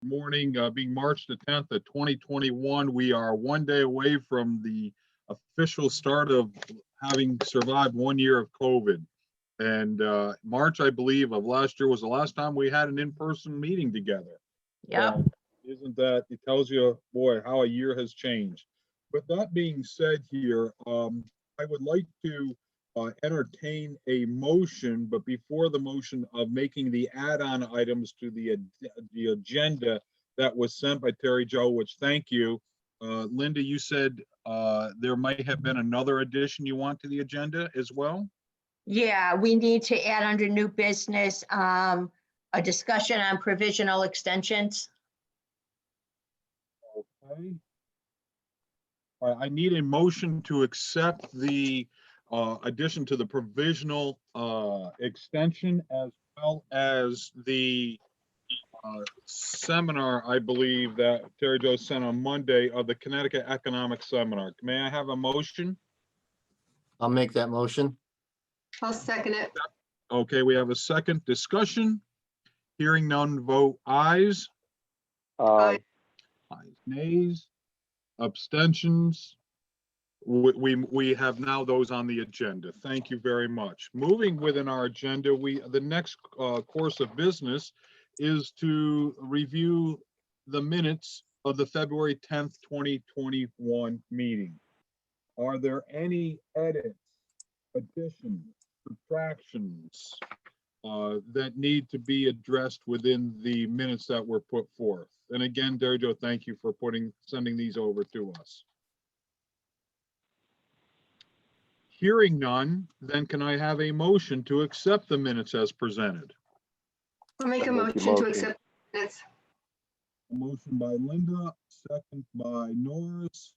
Morning, being March the 10th of 2021. We are one day away from the official start of having survived 1 year of COVID. And March, I believe, of last year was the last time we had an in-person meeting together. Yeah. Isn't that, it tells you, boy, how a year has changed. With that being said here, I would like to entertain a motion, but before the motion of making the add-on items to the agenda that was sent by Terry Jo, which thank you. Linda, you said there might have been another addition you want to the agenda as well? Yeah, we need to add under new business, a discussion on provisional extensions. Okay. All right, I need a motion to accept the addition to the provisional extension, as well as the seminar, I believe, that Terry Jo sent on Monday of the Connecticut Economic Seminar. May I have a motion? I'll make that motion. I'll second it. Okay, we have a second discussion. Hearing none, vote ayes. Aye. Ayes, nays, abstentions. We have now those on the agenda. Thank you very much. Moving within our agenda, the next course of business is to review the minutes of the February 10th, 2021 meeting. Are there any edits, additions, subtractions that need to be addressed within the minutes that were put forth? And again, Terry Jo, thank you for sending these over to us. Hearing none, then can I have a motion to accept the minutes as presented? I'll make a motion to accept minutes. A motion by Linda, second by Norris.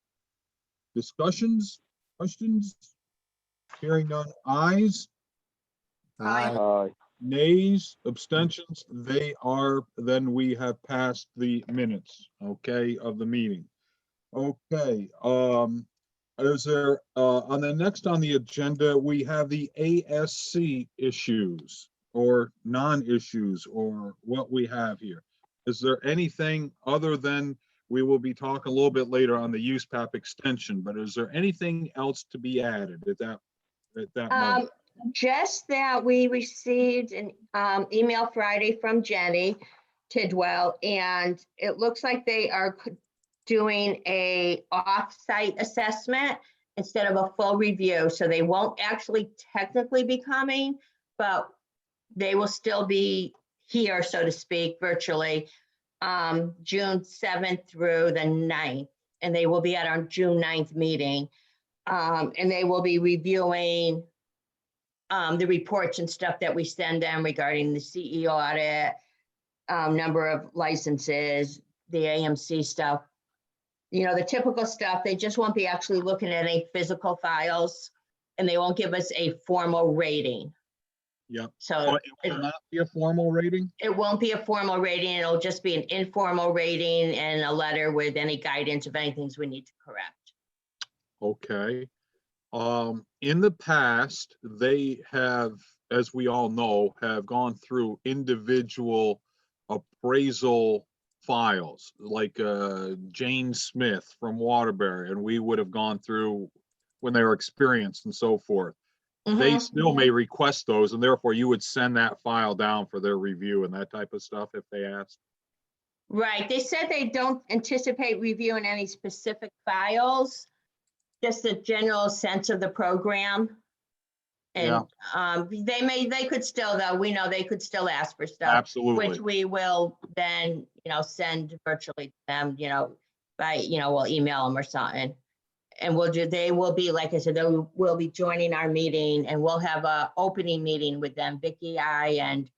Discussions, questions? Hearing none, ayes, Aye. nays, abstentions. They are, then we have passed the minutes, okay, of the meeting. Okay, is there, on the next on the agenda, we have the ASC issues or non-issues or what we have here. Is there anything other than, we will be talking a little bit later on the USPAP extension, but is there anything else to be added at that moment? Just that we received an email Friday from Jenny Tidwell, and it looks like they are doing a off-site assessment instead of a full review. So they won't actually technically be coming, but they will still be here, so to speak, virtually, June 7th through the 9th. And they will be at our June 9th meeting. And they will be reviewing the reports and stuff that we send them regarding the CE audit, number of licenses, the AMC stuff. You know, the typical stuff. They just won't be actually looking at any physical files, and they won't give us a formal rating. Yep. So it will not be a formal rating? it won't be a formal rating. It'll just be an informal rating and a letter with any guidance of any things we need to correct. Okay. In the past, they have, as we all know, have gone through individual appraisal files, like Jane Smith from Waterbury, and we would have gone through when they were experienced and so forth. They still may request those, and therefore you would send that file down for their review and that type of stuff if they asked. Right. They said they don't anticipate reviewing any specific files, just a general sense of the program. And they could still, though, we know they could still ask for stuff. Absolutely. Which we will then, send virtually to them, by, we'll email them or something. And they will be, like I said, they will be joining our meeting, and we'll have a opening meeting with them, Vicky, I, and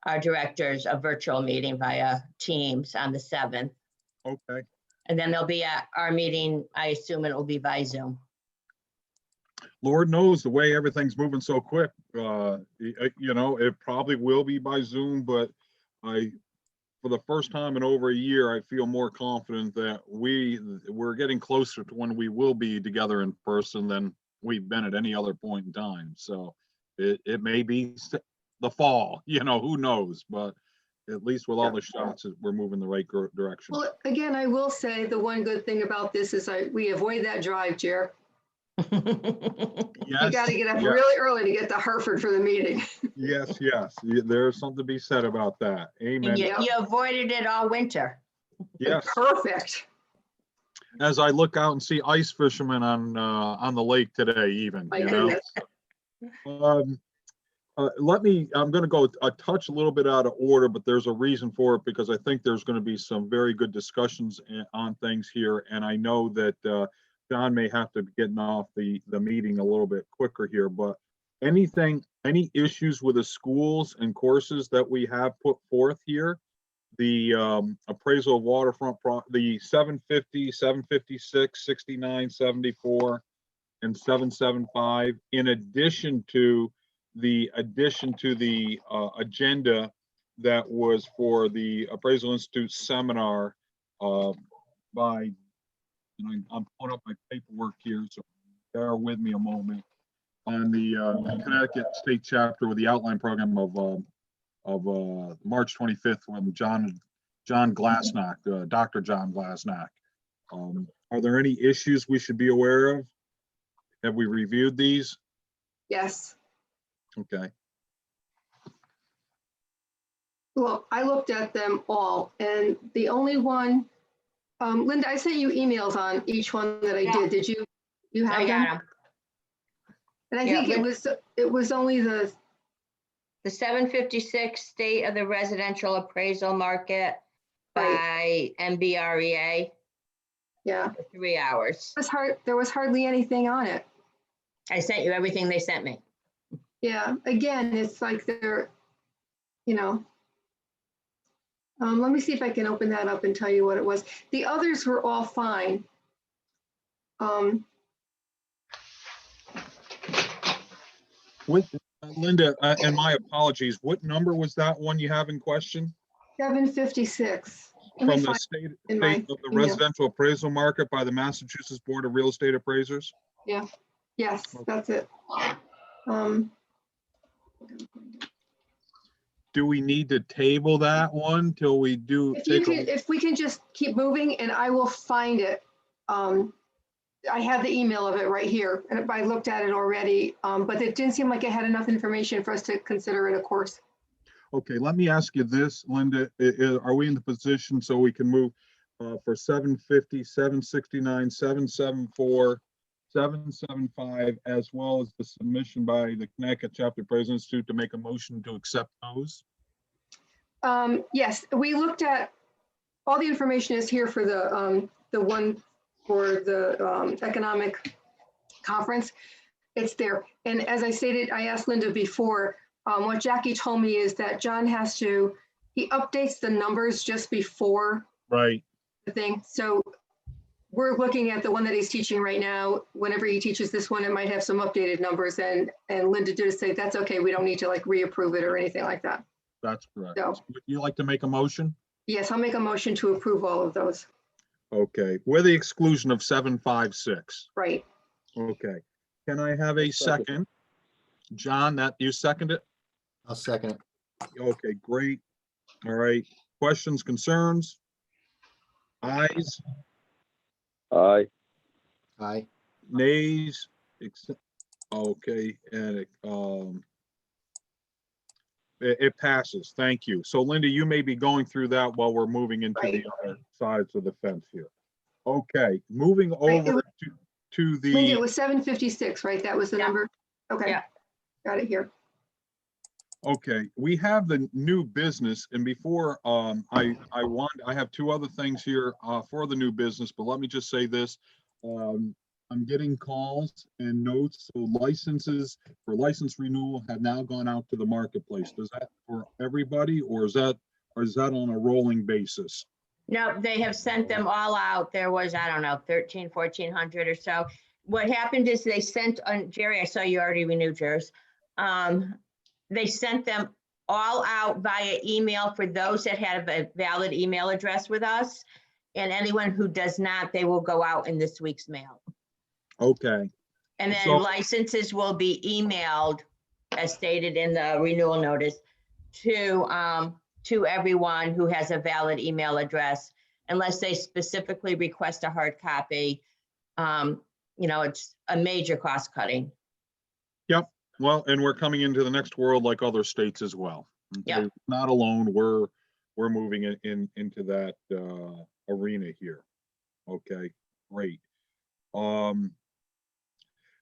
our directors, a virtual meeting via Teams on the 7th. Okay. And then they'll be at our meeting. I assume it will be by Zoom. Lord knows the way everything's moving so quick, it probably will be by Zoom, but for the first time in over a year, I feel more confident that we're getting closer to when we will be together in person than we've been at any other point in time. So it may be the fall, who knows, but at least with all the shots, we're moving the right direction. Well, again, I will say the one good thing about this is we avoid that drive, Chair. You got to get up really early to get to Hartford for the meeting. Yes, yes. There's something to be said about that. Amen. And you avoided it all winter. Yes. Perfect. As I look out and see ice fishermen on the lake today, even, My you know. goodness. I'm going to go a touch a little bit out of order, but there's a reason for it, because I think there's going to be some very good discussions on things here. And I know that John may have to be getting off the meeting a little bit quicker here, but any issues with the schools and courses that we have put forth here, the appraisal of waterfront, the 750, 756, 69, 74, and 775, in addition to the agenda that was for the Appraisal Institute seminar by, I'm pulling up my paperwork here, so bear with me a moment, on the Connecticut State Chapter with the outline program of March 25th from John Glasnock, Dr. John Glasnock. Are there any issues we should be aware of? Have we reviewed these? Yes. Okay. Well, I looked at them all, and the only one, Linda, I sent you emails on each one that I did. Did you have I them? got them. And I Yeah, think it was only the 756 State of the Residential Appraisal Market by MBREA. Yeah. For 3 hours. There was hardly anything on it. I sent you everything they sent me. Yeah, again, it's like they're, let me see if I can open that up and tell you what it was. The others were all fine. With Linda, and my apologies, what number was that one you have in question? 756. Let me From the find state in my of the email. residential appraisal market by the Massachusetts Board of Real Estate Appraisers? Yeah, yes, that's it. Do we need to table that one till we do? If we can just keep moving, and I will find it. I have the email of it right here, and I looked at it already, but it didn't seem like it had enough information for us to consider it a course. Okay, let me ask you this, Linda. Are we in the position so we can move for 750, 769, 774, 775, as well as the submission by the Connecticut Chapter Appraisal Institute to make a motion to accept those? Yes, we looked at, all the information is here for the one for the economic conference. It's there. And as I stated, I asked Linda before, what Jackie told me is that John he updates the numbers just before Right. the thing. So we're looking at the one that he's teaching right now. Whenever he teaches this one, it might have some updated numbers, and Linda did say, that's okay. We don't need to reapprove it or anything like that. That's correct. So, Would you like to make a motion? yes, I'll make a motion to approve all of those. Okay, with the exclusion of 756. Right. Okay, can I have a second? John, that you second it? I'll second it. Okay, great. All right, questions, concerns? Ayes, Aye. Aye. nays? Okay, and it passes. Thank you. So Linda, you may be going through that while we're moving into the other sides of the fence here. Okay, moving over to the. Linda, it was 756, right? That was the number? Okay. Yeah. Got it here. Okay, we have the new business, and before I have two other things here for the new business, but let me just say this. I'm getting calls and notes, so licenses for license renewal have now gone out to the marketplace. Does that for everybody, or is that on a rolling basis? No, they have sent them all out. There was, I don't know, 1,400 or so. What happened is they sent on, Jerry, I saw you already renewed yours. They sent them all out via email for those that have a valid email address with us. And anyone who does not, they will go out in this week's mail. Okay. And then So- licenses will be emailed, as stated in the renewal notice, to to everyone who has a valid email address, unless they specifically request a hard copy. It's a major cost cutting. Yep. Well, and we're coming into the next world like other states as well. Okay? Yeah. Not alone. We're moving into that arena here. Okay, great.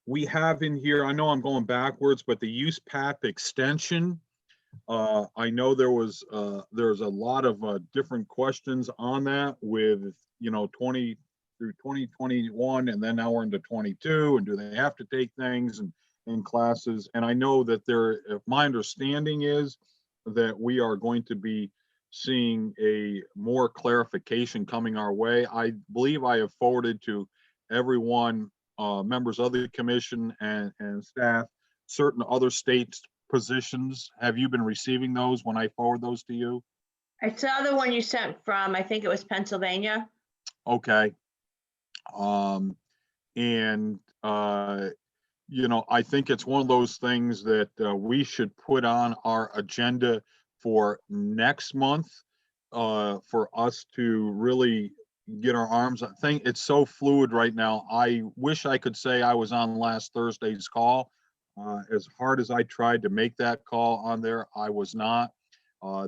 We have in here, I know I'm going backwards, but the use PAP extension. I know there's a lot of different questions on that with 20 through 2021, and then now we're into 22, and do they have to take things and in classes? And I know that my understanding is that we are going to be seeing a more clarification coming our way. I believe I have forwarded to everyone, members of the commission and staff, certain other states' positions. Have you been receiving those when I forward those to you? I saw the one you sent from, I think it was Pennsylvania. Okay. I think it's one of those things that we should put on our agenda for next month, for us to really get our arms. I think it's so fluid right now. I wish I could say I was on last Thursday's call. As hard as I tried to make that call on there, I was not.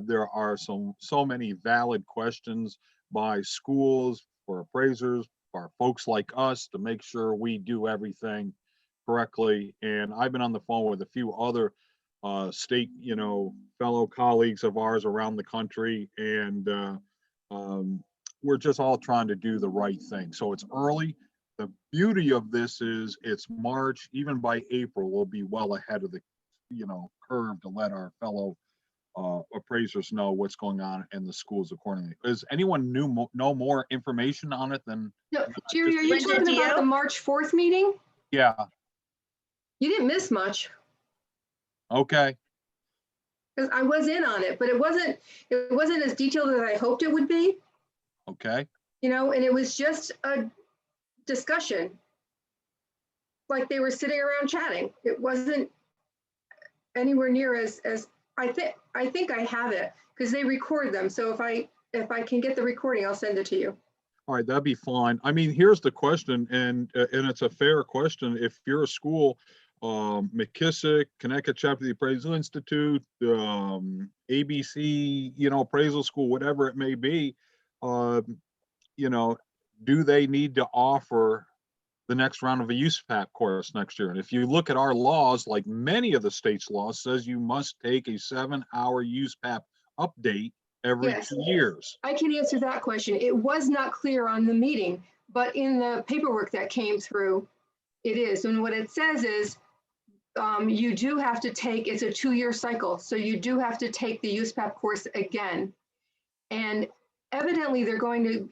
There are so many valid questions by schools, for appraisers, for folks like us, to make sure we do everything correctly. And I've been on the phone with a few other state, fellow colleagues of ours around the country, and we're just all trying to do the right thing. So it's early. The beauty of this is it's March. Even by April, we'll be well ahead of the, curve to let our fellow appraisers know what's going on in the schools accordingly. Does anyone know more information on it than? No, Jerry, are you Linda, talking do about you? the March 4th meeting? Yeah. You didn't miss much, Okay. because I was in on it, but it wasn't as detailed as I hoped it would be, Okay. and it was just a discussion. Like they were sitting around chatting. It wasn't anywhere near as I think I have it, because they record them. So if I can get the recording, I'll send it to you. All right, that'd be fine. I mean, here's the question, and it's a fair question. If you're a school, McKissick, Connecticut Chapter of the Appraisal Institute, ABC, appraisal school, whatever it may be, do they need to offer the next round of a USPAP course next year? And if you look at our laws, like many of the state's laws, says you must take a 7-hour USPAP update every Yes. 2 years. I can answer that question. It was not clear on the meeting, but in the paperwork that came through, it is. And what it says is you do have to take, it's a 2-year cycle. So you do have to take the USPAP course again. And evidently they're going to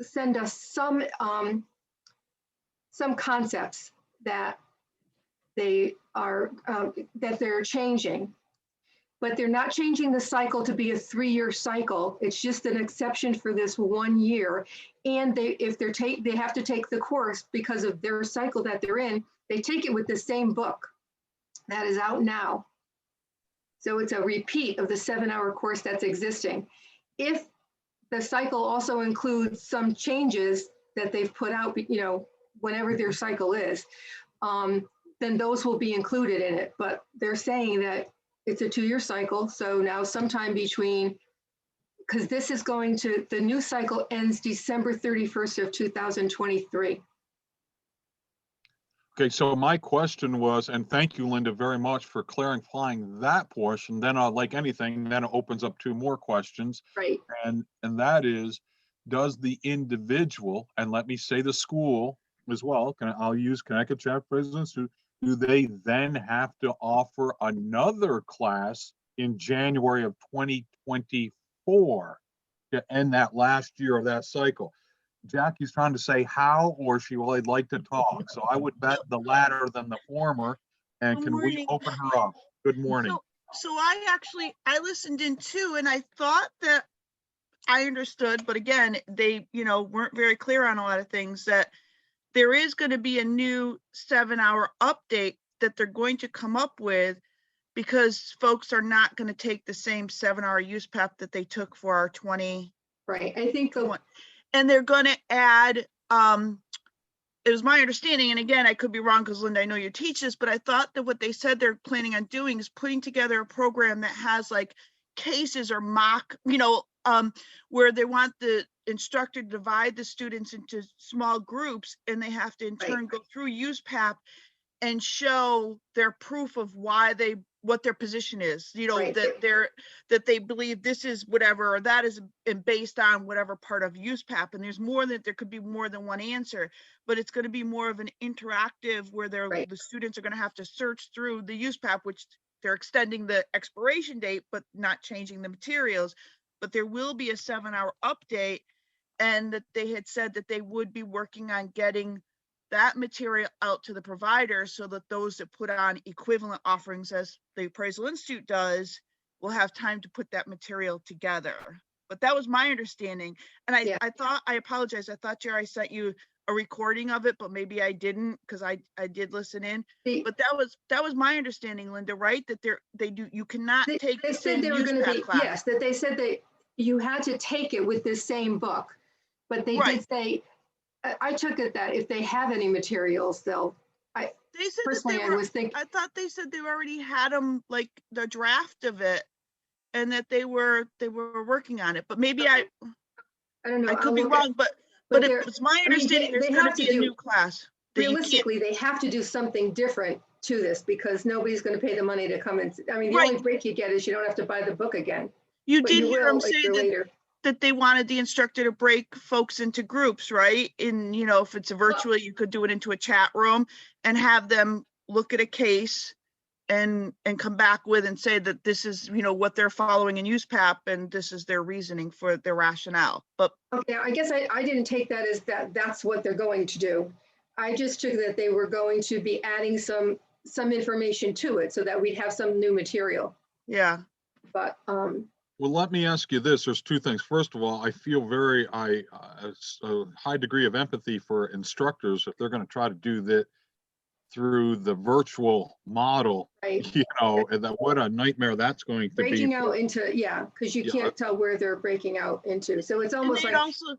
send us some concepts that they are, that they're changing. But they're not changing the cycle to be a 3-year cycle. It's just an exception for this 1 year. And they have to take the course because of their cycle that they're in. They take it with the same book that is out now. So it's a repeat of the 7-hour course that's existing. If the cycle also includes some changes that they've put out, whenever their cycle is, then those will be included in it. But they're saying that it's a 2-year cycle. So now sometime between, because this is the new cycle ends December 31st of 2023. Okay, so my question was, and thank you, Linda, very much for clarifying that portion. Then like anything, then it opens up 2 more questions. Right. And that is, does the individual, and let me say the school as well, I'll use Connecticut Chapter Presidents, do they then have to offer another class in January of 2024 to end that last year of that cycle? Jackie's trying to say how, or she would like to talk. So I would bet the latter than the former. And Good can we morning. open her up? Good morning. So I listened in too, and I thought that I understood, but again, they, weren't very clear on a lot of things, that there is going to be a new 7-hour update that they're going to come up with because folks are not going to take the same 7-hour use PAP that they took for our 20. Right, I think the, And they're going to add, it was my understanding, and again, I could be wrong because Linda, I know you teach this, but I thought that what they said they're planning on doing is putting together a program that has like cases or mock, where they want the instructor to divide the students into small groups, and they have to in turn go through use PAP and show their proof of what their position is, Right. that they believe this is whatever, or that is based on whatever part of use PAP. And there could be more than one answer, but it's going to be more of an interactive where the students are going to have to search through the use PAP, which they're extending the expiration date, but not changing the materials. But there will be a 7-hour update, and that they had said that they would be working on getting that material out to the providers so that those that put on equivalent offerings as the Appraisal Institute does will have time to put that material together. But that was my understanding. And I apologize. I thought, Jerry, I sent you a recording of it, but maybe I didn't, because I did listen in. But that was my understanding, Linda, right? That you cannot take they the said same they were use going to PAP be, class. yes, that they said that you had to take it with this same book. But they did say, I took it that if they have any materials, They said personally, that I was thinking, I thought they said they already had them, like the draft of it, and that they were working on it. But maybe I don't know. I could I'll be look at- wrong, but there- it's my I mean, understanding there's they going have to to be a do- new class. that you can't- realistically, they have to do something different to this because nobody's going to pay the money to come and, I mean, the Right. only break you get is you don't have to buy the book again. You But did you hear will them a say year later. that they wanted the instructor to break folks into groups, right? In, if it's a virtual, you could do it into a chat room and have them look at a case and come back with and say that this is, what they're following in use PAP and this is their reasoning for their rationale. But Okay, I guess I didn't take that as that's what they're going to do. I just took that they were going to be adding some information to it so that we'd have some new material. yeah, But Well, let me ask you this. There's two things. First of all, I feel a high degree of empathy for instructors if they're going to try to do that through the virtual model, right, and that what a nightmare that's going to be. breaking out into, because you Yeah. can't tell where they're breaking out into. So it's and almost they like, also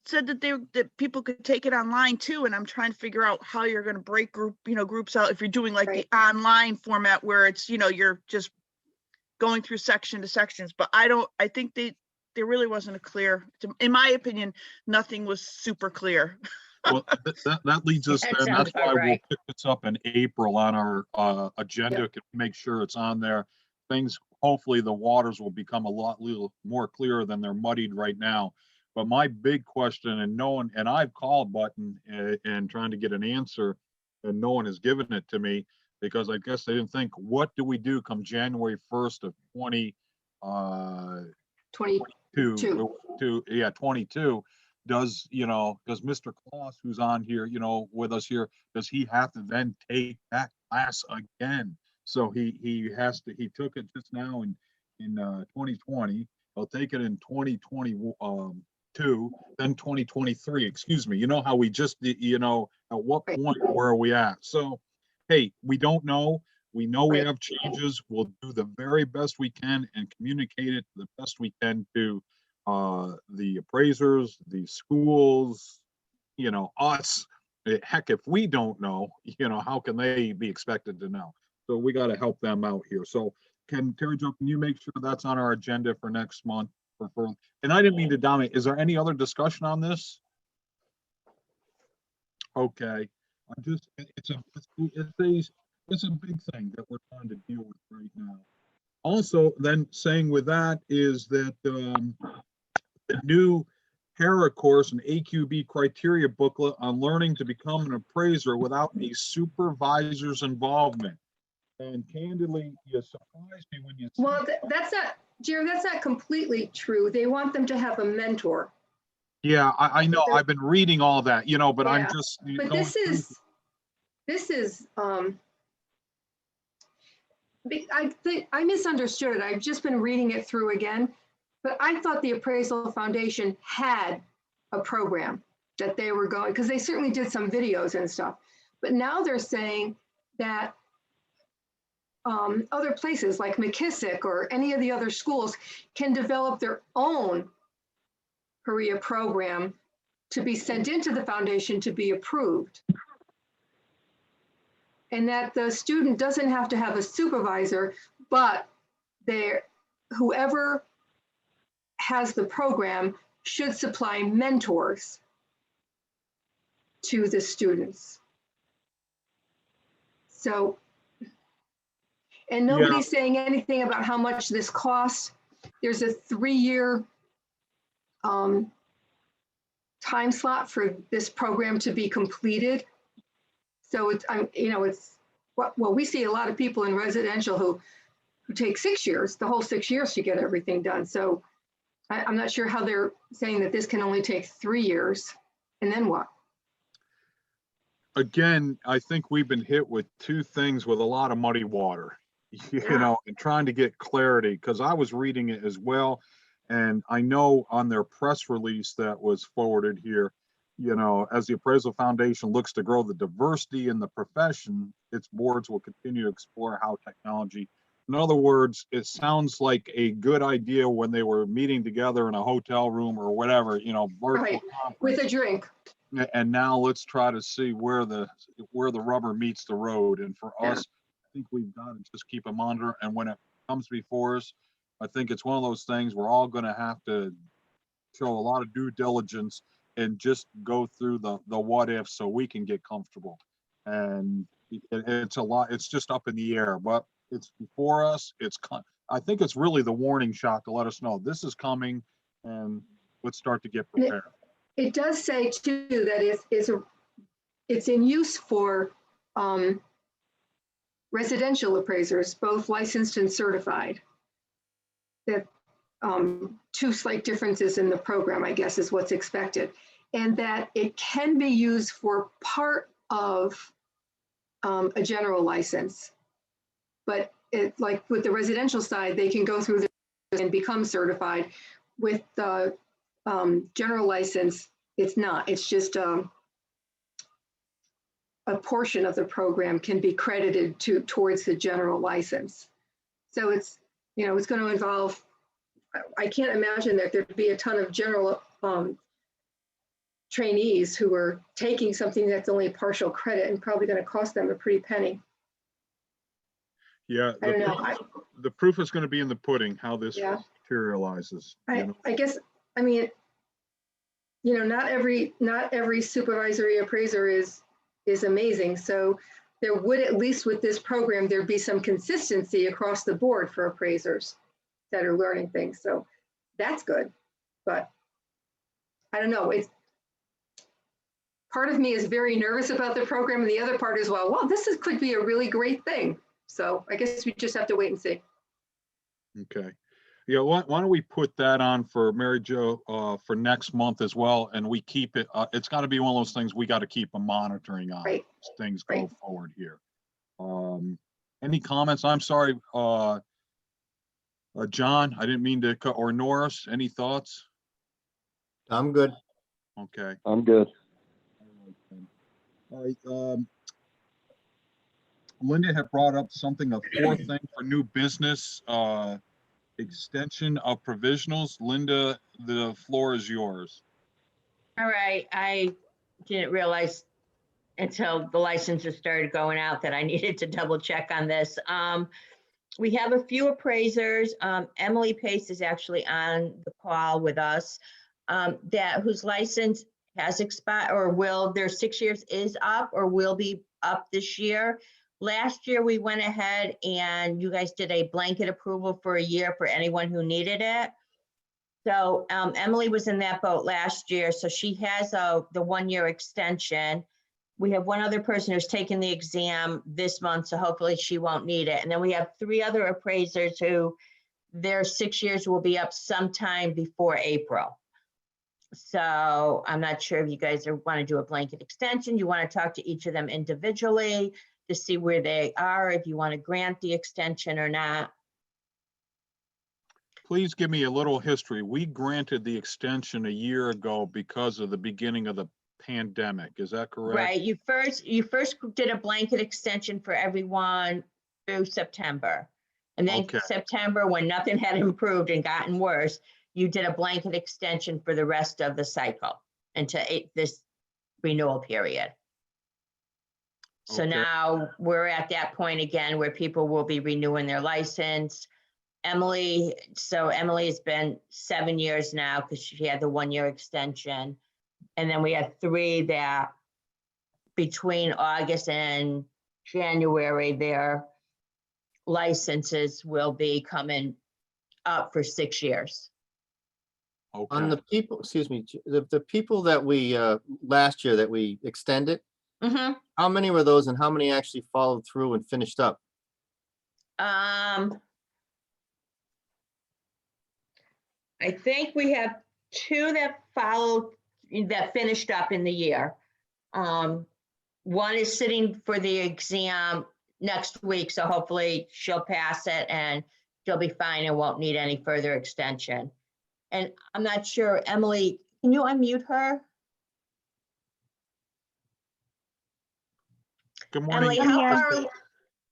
said that people could take it online too. And I'm trying to figure out how you're going to break groups out if you're doing like the online format where it's, you're just going through section to sections. But I think there really wasn't a clear, in my opinion, nothing was super clear. Well, that leads us, That and sounds that's why about we'll right. pick this up in April on our agenda. Make sure it's on there. Hopefully the waters will become a little more clearer than they're muddied right now. But my big question, and I've called Button and trying to get an answer, and no one has given it to me because I guess they didn't think, what do we do come January 1st of 22? Does Mr. Kloss, who's on here, with us here, does he have to then take that class again? So he took it just now in 2020. He'll take it in 2022, then 2023, excuse me. You know how we just, at what point, where are we at? So, hey, we don't know. We know we have changes. We'll do the very best we can and communicate it the best we can to the appraisers, the schools, us. Heck, if we don't know, how can they be expected to know? So we got to help them out here. So Terry Jo, can you make sure that's on our agenda for next month? And I didn't mean to dominate. Is there any other discussion on this? Okay. It's a big thing that we're trying to deal with right now. Also, then saying with that is that the new HERA course and AQB criteria booklet on learning to become an appraiser without a supervisor's involvement. And candidly, you surprised me when you said, well, that's not, Jerry, that's not completely true. They want them to have a mentor. yeah, I know, I've been reading all that, but I'm Yeah, just. But this is, I misunderstood it. I've just been reading it through again, but I thought the Appraisal Foundation had a program that they were going, because they certainly did some videos and stuff. But now they're saying that other places like McKissick or any of the other schools can develop their own career program to be sent into the foundation to be approved. And that the student doesn't have to have a supervisor, but whoever has the program should supply mentors to the students. So, and nobody's saying anything about how much this costs. There's a 3-year time slot for this program to be completed. So it's, well, we see a lot of people in residential who take 6 years, the whole 6 years to get everything done. So I'm not sure how they're saying that this can only take 3 years, and then what? Again, I think we've been hit with two things with a lot of muddy water, you know, and trying to get clarity, because I was reading it as well. And I know on their press release that was forwarded here, you know, as the Appraisal Foundation looks to grow the diversity in the profession, its boards will continue to explore how technology. In other words, it sounds like a good idea when they were meeting together in a hotel room or whatever, you know, virtual Right, conference. with a drink. And now let's try to see where the rubber meets the road. And for Yeah. us, I think we've got to just keep a monitor. And when it comes before us, I think it's one of those things we're all going to have to show a lot of due diligence and just go through the what if so we can get comfortable. And it's a lot. It's just up in the air, but it's before us. I think it's really the warning shot to let us know this is coming, and let's start to get prepared. It does say too that it's in use for residential appraisers, both licensed and certified. That two slight differences in the program, I guess, is what's expected. And that it can be used for part of a general license. But it, like with the residential side, they can go through this and become certified. With the general license, it's not. It's just a portion of the program can be credited towards the general license. So it's, you know, it's going to involve, I can't imagine that there'd be a ton of general trainees who are taking something that's only partial credit and probably going to cost them a pretty penny. Yeah, I don't know. the proof is going to be in the pudding, how this materializes. I guess, I mean, you know, not every supervisory appraiser is amazing. So there would, at least with this program, there'd be some consistency across the board for appraisers that are learning things. So that's good. But I don't know. It's part of me is very nervous about the program, and the other part is, well, this could be a really great thing. So I guess we just have to wait and see. Okay. Yeah, why don't we put that on for Mary Jo for next month as well, and we keep it, it's got to be one of those things we got to keep a monitoring on Right. as things go forward here. Any comments? I'm sorry, John, I didn't mean to cut, or Norris, any thoughts? I'm good. Okay. I'm good. All right. Linda had brought up something, a fourth thing for new business, extension of provisionals. Linda, the floor is yours. All right, I didn't realize until the licenses started going out that I needed to double check on this. We have a few appraisers. Emily Pace is actually on the call with us, whose license has expired or their 6 years is up or will be up this year. Last year, we went ahead and you guys did a blanket approval for a year for anyone who needed it. So Emily was in that boat last year, so she has the 1 year extension. We have one other person who's taking the exam this month, so hopefully she won't need it. And then we have 3 other appraisers who their 6 years will be up sometime before April. So I'm not sure if you guys want to do a blanket extension. You want to talk to each of them individually to see where they are, if you want to grant the extension or not. Please give me a little history. We granted the extension a year ago because of the beginning of the pandemic. Is that correct? Right. You first did a blanket extension for everyone through September. And then Okay. September, when nothing had improved and gotten worse, you did a blanket extension for the rest of the cycle into this renewal period. So Okay. now we're at that point again where people will be renewing their license. Emily has been 7 years now because she had the 1 year extension. And then we had 3 that between August and January, their licenses will be coming up for 6 years. On Okay. the people, excuse me, the people that we, last year that we extended, Mm-hmm. how many were those and how many actually followed through and finished up? I think we have 2 that finished up in the year. One is sitting for the exam next week, so hopefully she'll pass it and she'll be fine and won't need any further extension. And I'm not sure, Emily, can you unmute her? Good morning. Emily, I'm here.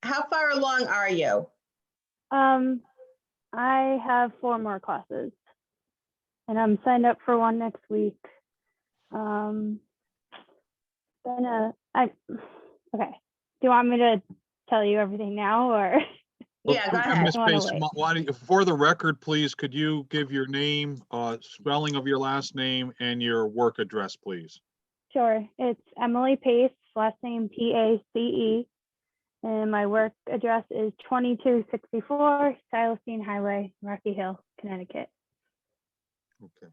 how far along are you? I have 4 more classes and I'm signed up for one next week. Okay. Do you want me to tell you everything now or? Yeah, go ahead. Ms. I wanna Pace, wait. for the record, please, could you give your name, spelling of your last name and your work address, please? Sure. It's Emily Pace, last name Pace, and my work address is 2264 Silestein Highway, Rocky Hill, Connecticut. Okay.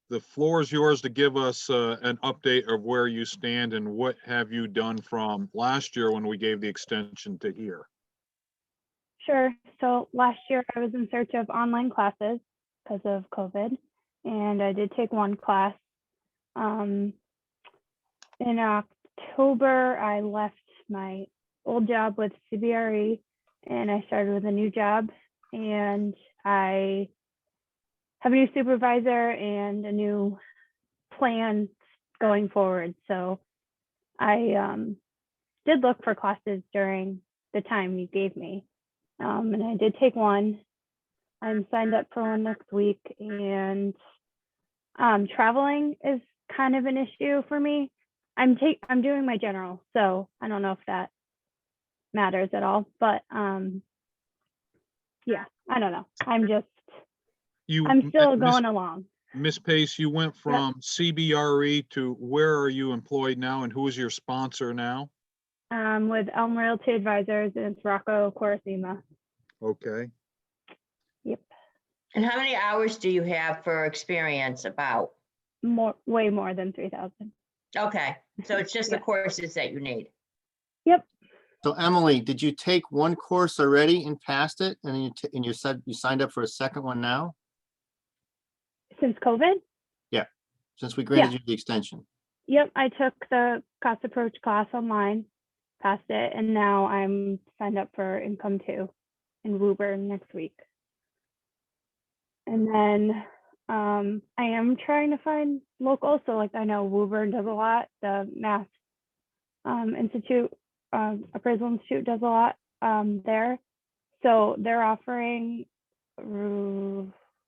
The floor is yours to give us an update of where you stand and what have you done from last year when we gave the extension to here. Sure. So last year I was in search of online classes because of COVID, and I did take one class. In October, I left my old job with CBRE and I started with a new job, and I have a new supervisor and a new plan going forward. So I did look for classes during the time you gave me. And I did take one. I'm signed up for one next week, and traveling is kind of an issue for me. I'm doing my general, so I don't know if that matters at all, but yeah, I don't know. I'm still going along. Ms. Pace, you went from CBRE to where are you employed now and who is your sponsor now? With Elm Realty Advisors, and it's Rocco Corasima. Okay. Yep, And how many hours do you have for experience about? way more than 3,000. Okay, so it's just the Yeah. courses that you need. Yep. So Emily, did you take one course already and passed it? And then you said you signed up for a second one now, Since COVID? since we granted you the extension? Yep, I took the cost approach class online, passed it, and now I'm signed up for Income 2 in Woburn next week. And then I am trying to find local. So like I know Woburn does a lot. The Mass Institute, Appraisal Institute does a lot there. So they're offering, I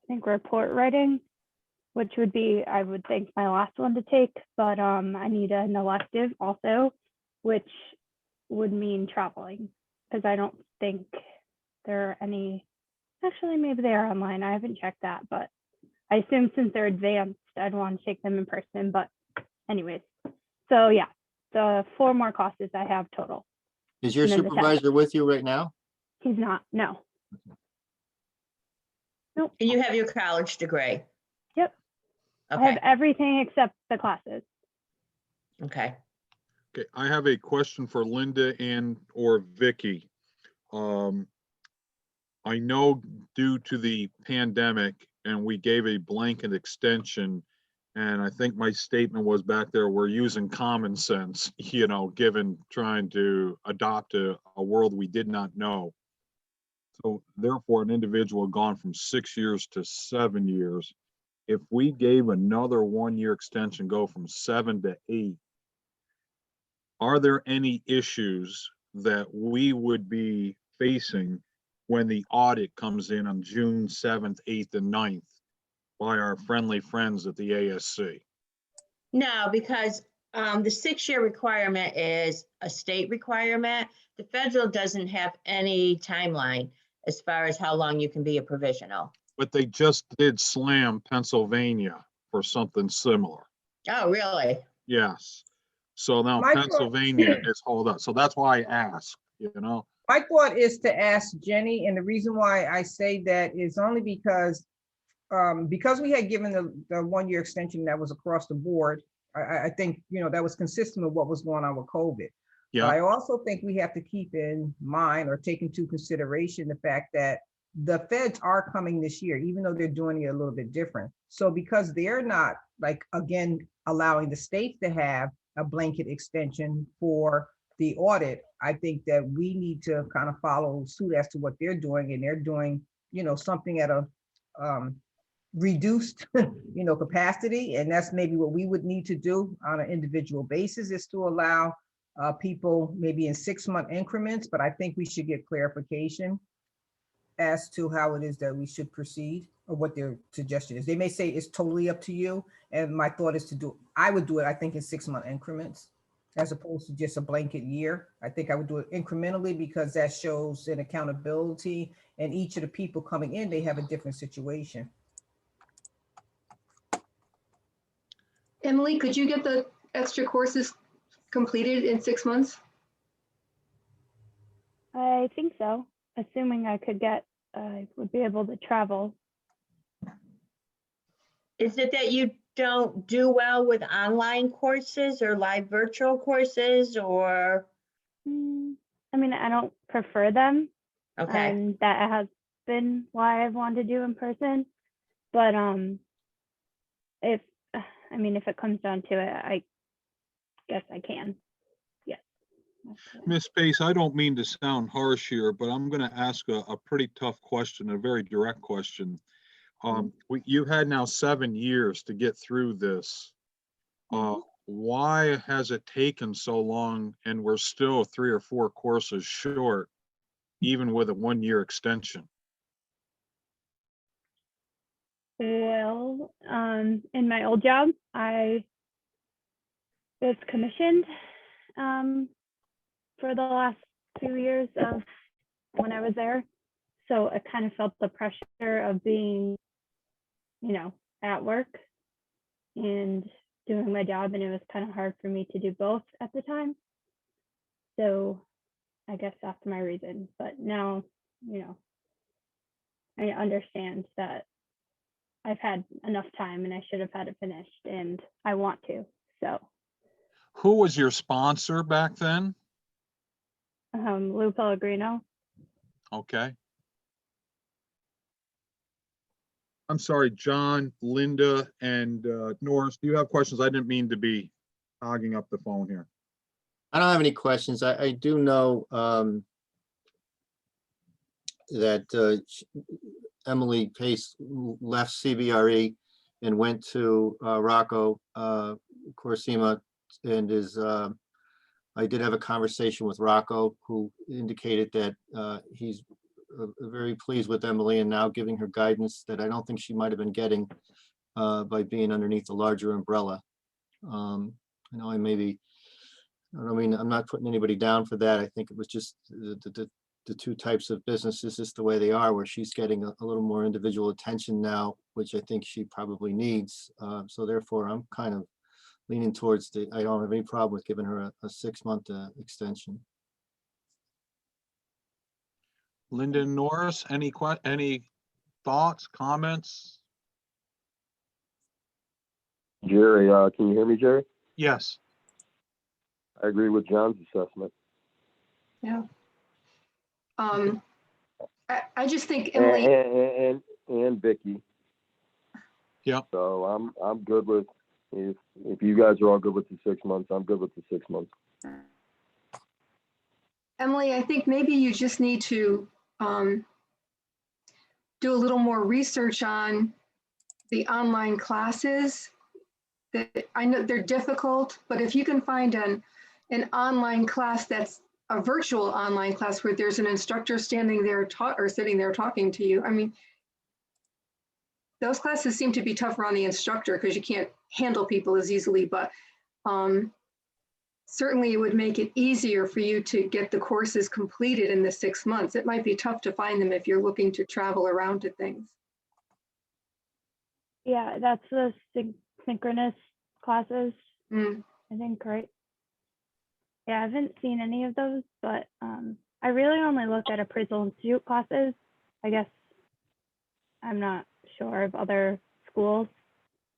think, report writing, which would be, I would think, my last one to take. But I need an elective also, which would mean traveling, because I don't think there are any. Actually, maybe they are online. I haven't checked that, but I assume since they're advanced, I'd want to take them in person. But anyways, so yeah, the 4 more classes I have total. Is your And then the 10th. supervisor with you right now? He's not, no. Nope. And you have your college degree? Yep. I have Okay, everything except the classes. okay. Okay, I have a question for Linda and or Vicky. I know due to the pandemic and we gave a blanket extension, and I think my statement was back there, we're using common sense, given trying to adopt a world we did not know. So therefore, an individual gone from 6 years to 7 years. If we gave another 1 year extension, go from 7 to 8, are there any issues that we would be facing when the audit comes in on June 7th, 8th, and 9th by our friendly friends at the ASC? No, because the 6-year requirement is a state requirement. The federal doesn't have any timeline as far as how long you can be a provisional. But they just did slam Pennsylvania for something similar. Oh, really? Yes. So now My thought- Pennsylvania is hold up. So that's why I asked, you know? My thought is to ask Jenny, and the reason why I say that is only because we had given the 1-year extension that was across the board. I think, that was consistent with what was going on with COVID. But Yeah, I also think we have to keep in mind or take into consideration the fact that the feds are coming this year, even though they're doing it a little bit different. So because they're not, like, again, allowing the states to have a blanket extension for the audit, I think that we need to kind of follow suit as to what they're doing, and they're doing, something at a reduced, capacity. And that's maybe what we would need to do on an individual basis, is to allow people maybe in 6-month increments, but I think we should get clarification as to how it is that we should proceed, or what their suggestion is. They may say it's totally up to you. And my thought is I would do it, I think, in 6-month increments, as opposed to just a blanket year. I think I would do it incrementally, because that shows an accountability, and each of the people coming in, they have a different situation. Emily, could you get the extra courses completed in 6 months? I think so, assuming I would be able to travel. Is it that you don't do well with online courses or live virtual courses, or? I mean, I don't prefer them. Okay, And that has been why I've wanted to do in person. But if it comes down to it, I guess I can. Yes. Miss Pace, I don't mean to sound harsh here, but I'm going to ask a pretty tough question, a very direct question. You had now 7 years to get through this. Why has it taken so long, and we're still 3 or 4 courses short, even with a 1-year extension? Well, in my old job, I was commissioned for the last 2 years of when I was there. So I kind of felt the pressure of being, at work and doing my job, and it was kind of hard for me to do both at the time. So I guess that's my reason. But now, I understand that I've had enough time and I should have had it finished, and I want to. So Who was your sponsor back then? Lou Pellegrino. Okay. I'm sorry, John, Linda, and Norris, do you have questions? I didn't mean to be hogging up the phone here. I don't have any questions. I do know that Emily Pace left CBRE and went to Rocco Corsima, and I did have a conversation with Rocco, who indicated that he's very pleased with Emily, and now giving her guidance that I don't think she might have been getting by being underneath a larger umbrella. I'm not putting anybody down for that. I think it was just the 2 types of businesses is the way they are, where she's getting a little more individual attention now, which I think she probably needs. So therefore, I'm kind of leaning towards I don't have any problem with giving her a 6-month extension. Linda and Norris, any thoughts, comments? Jerry, can you hear me, Jerry? Yes. I agree with John's assessment. Yeah. I just think Emily, And Vicky. Yeah. So I'm good with, if you guys are all good with the 6 months, I'm good with the 6 months. Emily, I think maybe you just need to do a little more research on the online classes. That I know they're difficult, but if you can find an online class that's a virtual online class where there's an instructor standing there or sitting there talking to you. I mean, those classes seem to be tougher on the instructor because you can't handle people as easily, but certainly it would make it easier for you to get the courses completed in the 6 months. It might be tough to find them if you're looking to travel around to things. Yeah, that's the synchronous classes, Mm. I think, right? Yeah, I haven't seen any of those, but I really only look at appraisal institute classes. I guess I'm not sure of other schools.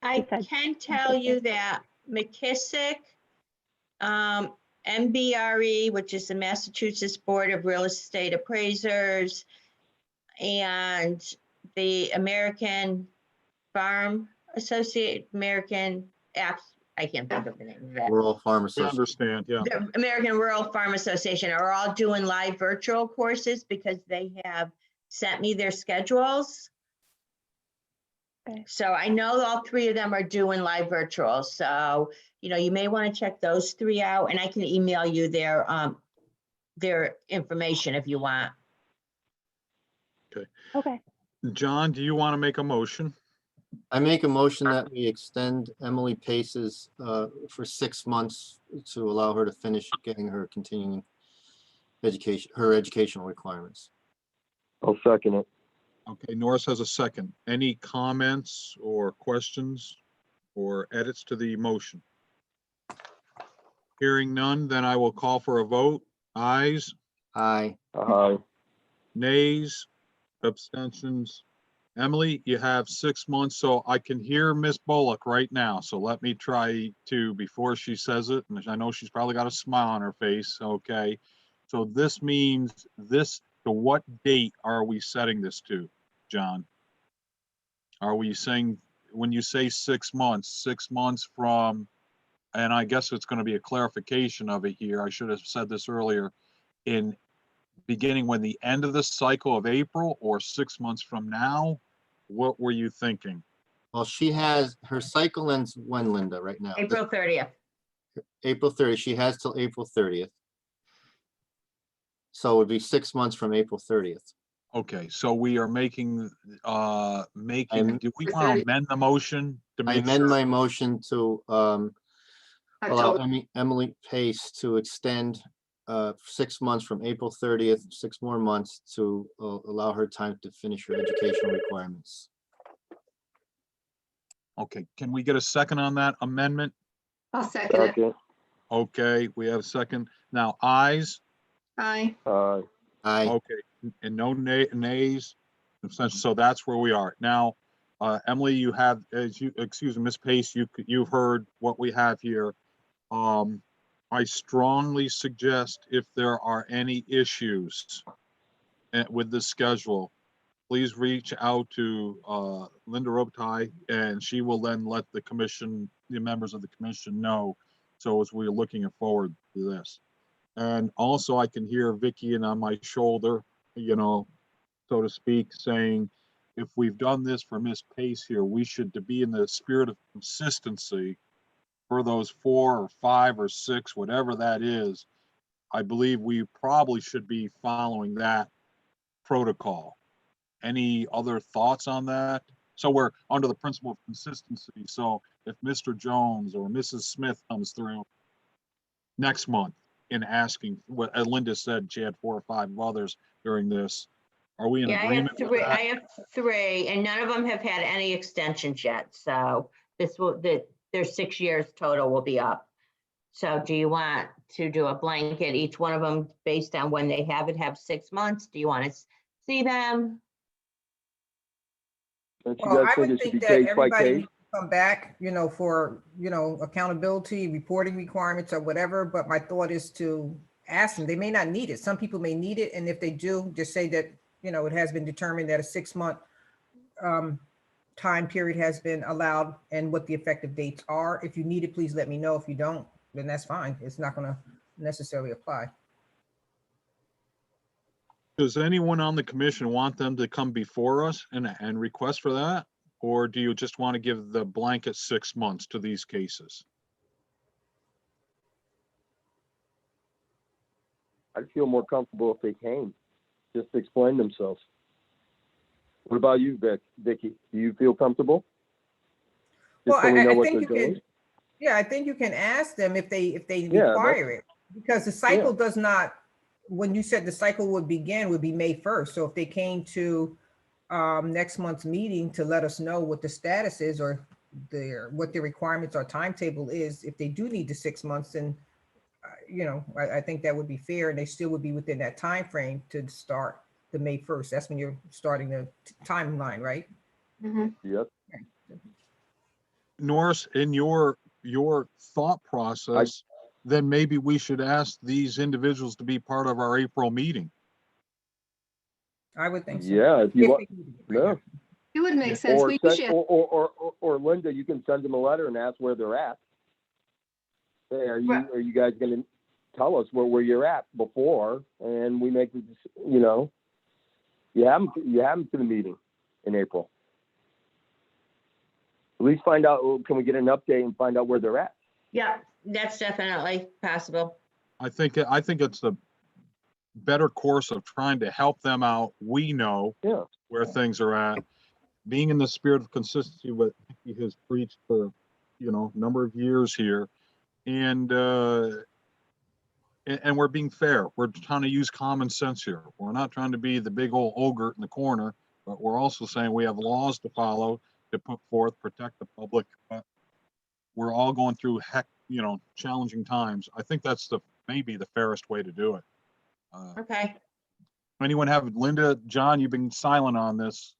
I Besides can tell you that McKissick, MBRE, which is the Massachusetts Board of Real Estate Appraisers, and the American Farm Associate, American Apps, I can't think of the name of it. Rural Farm We Association. understand, yeah. The American Rural Farm Association are all doing live virtual courses because they have sent me their schedules. Okay. So I know all three of them are doing live virtual. So, you know, you may want to check those three out, and I can email you their information if you want. Okay. John, do you want to make a motion? I make a motion that we extend Emily Pace's for 6 months to allow her to finish getting her continuing education, her educational requirements. I'll second it. Okay, Norris has a second. Any comments or questions or edits to the motion? Hearing none, then I will call for a vote. Ayes, Aye. Aye. nays, abstentions. Emily, you have 6 months, so I can hear Miss Bullock right now. So let me try to, before she says it, and I know she's probably got a smile on her face, okay? So this means this, to what date are we setting this to, John? Are we saying, when you say 6 months, 6 months from, and I guess it's gonna be a clarification of it here, I should have said this earlier, in beginning when the end of the cycle of April or 6 months from now? What were you thinking? Well, she has, her cycle ends when, Linda, right now? April 30th. April 30th. She has till April 30th. So it would be 6 months from April 30th. Okay, so we are making, do we want to 30. amend the motion to I make amend sure? my motion to allow October. Emily Pace to extend 6 months from April 30th, 6 more months to allow her time to finish her educational requirements. Okay, can we get a second on that amendment? I'll second it. Second. Okay, we have a second. Now, ayes? Aye. Aye. Aye. Okay, and no nays, abstentions. So that's where we are. Now, Emily, you have, excuse me, Ms. Pace, you've heard what we have here. I strongly suggest if there are any issues with the schedule, please reach out to Linda Robitaille, and she will then let the commission, the members of the commission know. So as we're looking forward to this. And also I can hear Vicky and on my shoulder, you know, so to speak, saying, if we've done this for Miss Pace here, we should be in the spirit of consistency for those 4 or 5 or 6, whatever that is. I believe we probably should be following that protocol. Any other thoughts on that? So we're under the principle of consistency. So if Mr. Jones or Mrs. Smith comes through next month in asking, what Linda said, she had 4 or 5 others during this. Are we in Yeah, agreement with I that? have 3, and none of them have had any extensions yet. So this will, their 6 years total will be up. So do you want to do a blanket, each one of them based on when they have it, have 6 months? Do you want to see them? Don't you Well, guys I think would it should think be that case by everybody case? needs to come back, for, accountability, reporting requirements or whatever, but my thought is to ask them. They may not need it. Some people may need it, and if they do, just say that, it has been determined that a 6-month time period has been allowed and what the effective dates are. If you need it, please let me know. If you don't, then that's fine. It's not going to necessarily apply. Does anyone on the commission want them to come before us and request for that? Or do you just want to give the blanket 6 months to these cases? I'd feel more comfortable if they came, just to explain themselves. What about you, Vicky? Do you feel comfortable? Well, Just so we know I what think they're you doing? can, yeah, I think you can ask them if they Yeah, require it. Because the cycle does not, when you said the cycle would begin, would be May 1st. So if they came to next month's meeting to let us know what the status is or what the requirements or timetable is, if they do need the 6 months, then I think that would be fair, and they still would be within that time frame to start the May 1st. That's when you're starting the timeline, right? Mhm. Yep. Norris, in your thought process, then maybe we should ask these individuals to be part of our April meeting. I would think so. Yeah, if you want, yeah. It would make sense. Or, We send, should, or Linda, you can send them a letter and ask where they're at. Say, are you guys going to tell us where you're at before, and we make the, you have them to the meeting in April. At least find out. Can we get an update and find out where they're at? Yeah, that's definitely possible. I think it's the better course of trying to help them out. We know where things are at. Being in the spirit of consistency, what he has preached for, a number of years here, and we're being fair. We're trying to use common sense here. We're not trying to be the big old ogre in the corner, but we're also saying we have laws to follow, to put forth, protect the public. But we're all going through challenging times. I think that's maybe the fairest way to do it. Okay. Anyone have, Linda, John, you've been silent on this.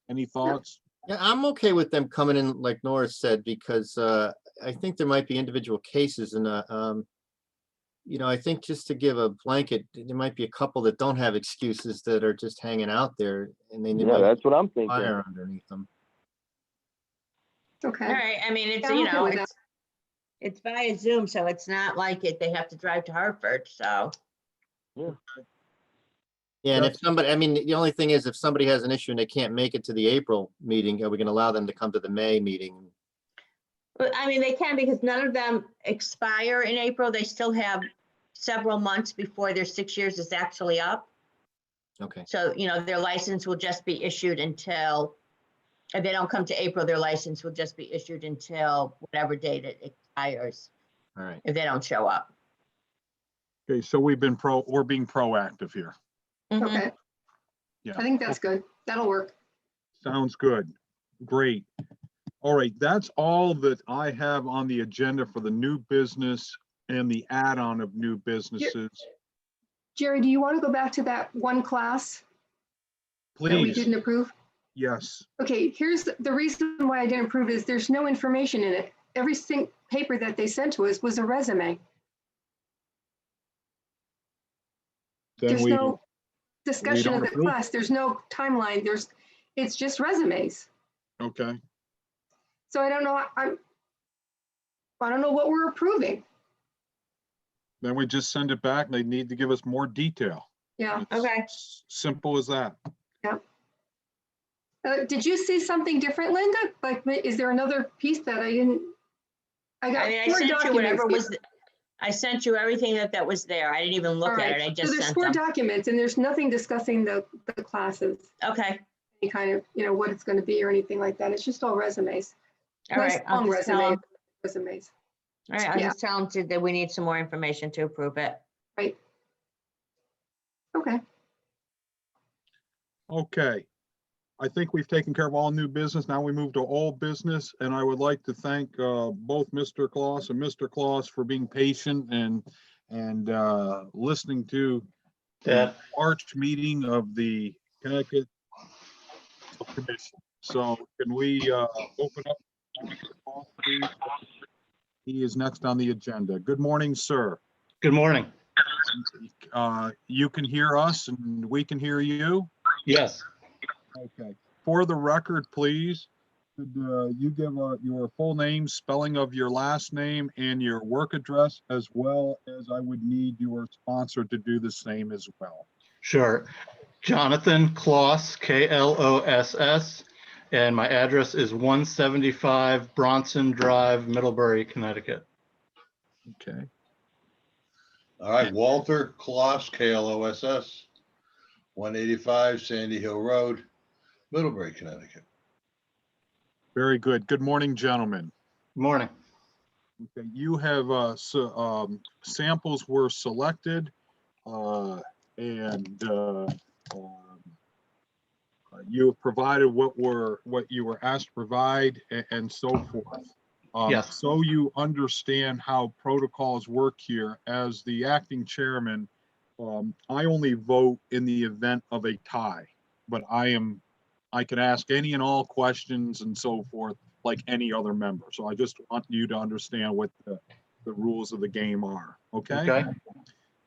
Any thoughts? Yeah, I'm okay with them coming in, like Norris said, because I think there might be individual cases, and I think just to give a blanket, there might be a couple that don't have excuses that are just hanging out there, and they Yeah, that's what I'm thinking. fire underneath them. okay. All right. I mean, it's, Yeah, I'm okay with that. it's via Zoom, so it's not like they have to drive to Hartford, so. Yeah, and if somebody, the only thing is if somebody has an issue and they can't make it to the April meeting, are we going to allow them to come to the May meeting? But I mean, they can, because none of them expire in April. They still have several months before their 6 years is actually up. Okay, So, their license will just be issued until, if they don't come to April, their license will just be issued until whatever date it expires, all right. if they don't show up. Okay, so we're being proactive here. Mhm. Okay, Yeah. I think that's good. That'll work. Sounds good. Great. All right, that's all that I have on the agenda for the new business and the add-on of new businesses. Jerry, do you want to go back to that one class that we Please, didn't approve? yes. Okay, here's the reason why I didn't approve is there's no information in it. Every single paper that they sent to us was a resume. Then There's we, no discussion don't of the approve. class. There's no timeline. It's just resumes. okay. So I don't know, I don't know what we're approving. Then we just send it back. They need to give us more detail. Yeah. It's Okay. Simple as that. Did you see something different, Linda? Like, is there another piece that I didn't? I got I mean, I four sent you documents whatever here. was, I sent you everything that was there. I didn't even look All at right, it. I so just there's sent 4 them. documents and there's nothing discussing the classes, Okay. any kind of, what it's going to be or anything like that. It's just all resumes. All Nice right. I'll long just tell resumes. them. Resumes. All right. I'll Yeah. just tell them that we need some more information to approve it. Right. Okay. Okay. I think we've taken care of all new business. Now we move to old business, and I would like to thank both Mr. Claus and Mr. Claus for being patient and listening to the March meeting of the Connecticut Commission. So can we open up? Please? He is next on the agenda. Good morning, sir. Good morning. You can hear us and we can hear you? Yes, Okay. For the record, please, could you give your full name, spelling of your last name, and your work address, as well as I would need your sponsor to do the same as well. sure. Jonathan Kloss, Kloss, and my address is 175 Bronson Drive, Middlebury, Connecticut. Okay. All right, Walter Kloss, KLOSS, 185 Sandy Hill Road, Middlebury, Connecticut. Very good. Good morning, gentlemen. Morning. Okay, you have, samples were selected, and you have provided what you were asked to provide and so forth. Yes. So you understand how protocols work here. As the acting chairman, I only vote in the event of a tie, but I can ask any and all questions and so forth like any other member. So I just want you to understand what the rules of the game are. Okay? Okay.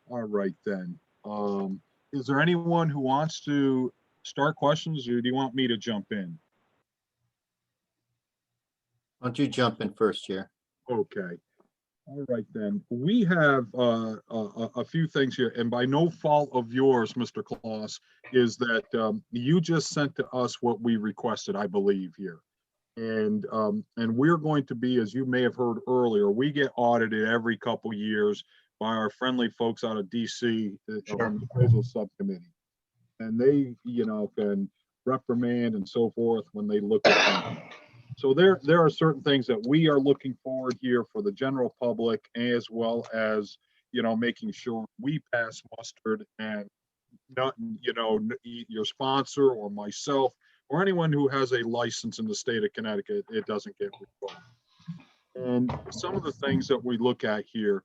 All right then. Is there anyone who wants to start questions, or do you want me to jump in? Why don't you jump in first, Chair? Okay. All right then. We have a few things here, and by no fault of yours, Mr. Kloss, is that you just sent to us what we requested, I believe here. And we're going to be, as you may have heard earlier, we get audited every couple years by our friendly folks out of DC on the appraisal subcommittee. And they, can reprimand and so forth when they look at them. So there are certain things that we are looking forward here for the general public, as well as, making sure we pass mustard and not, your sponsor or myself or anyone who has a license in the state of Connecticut, it doesn't get revoked. And some of the things that we look at here,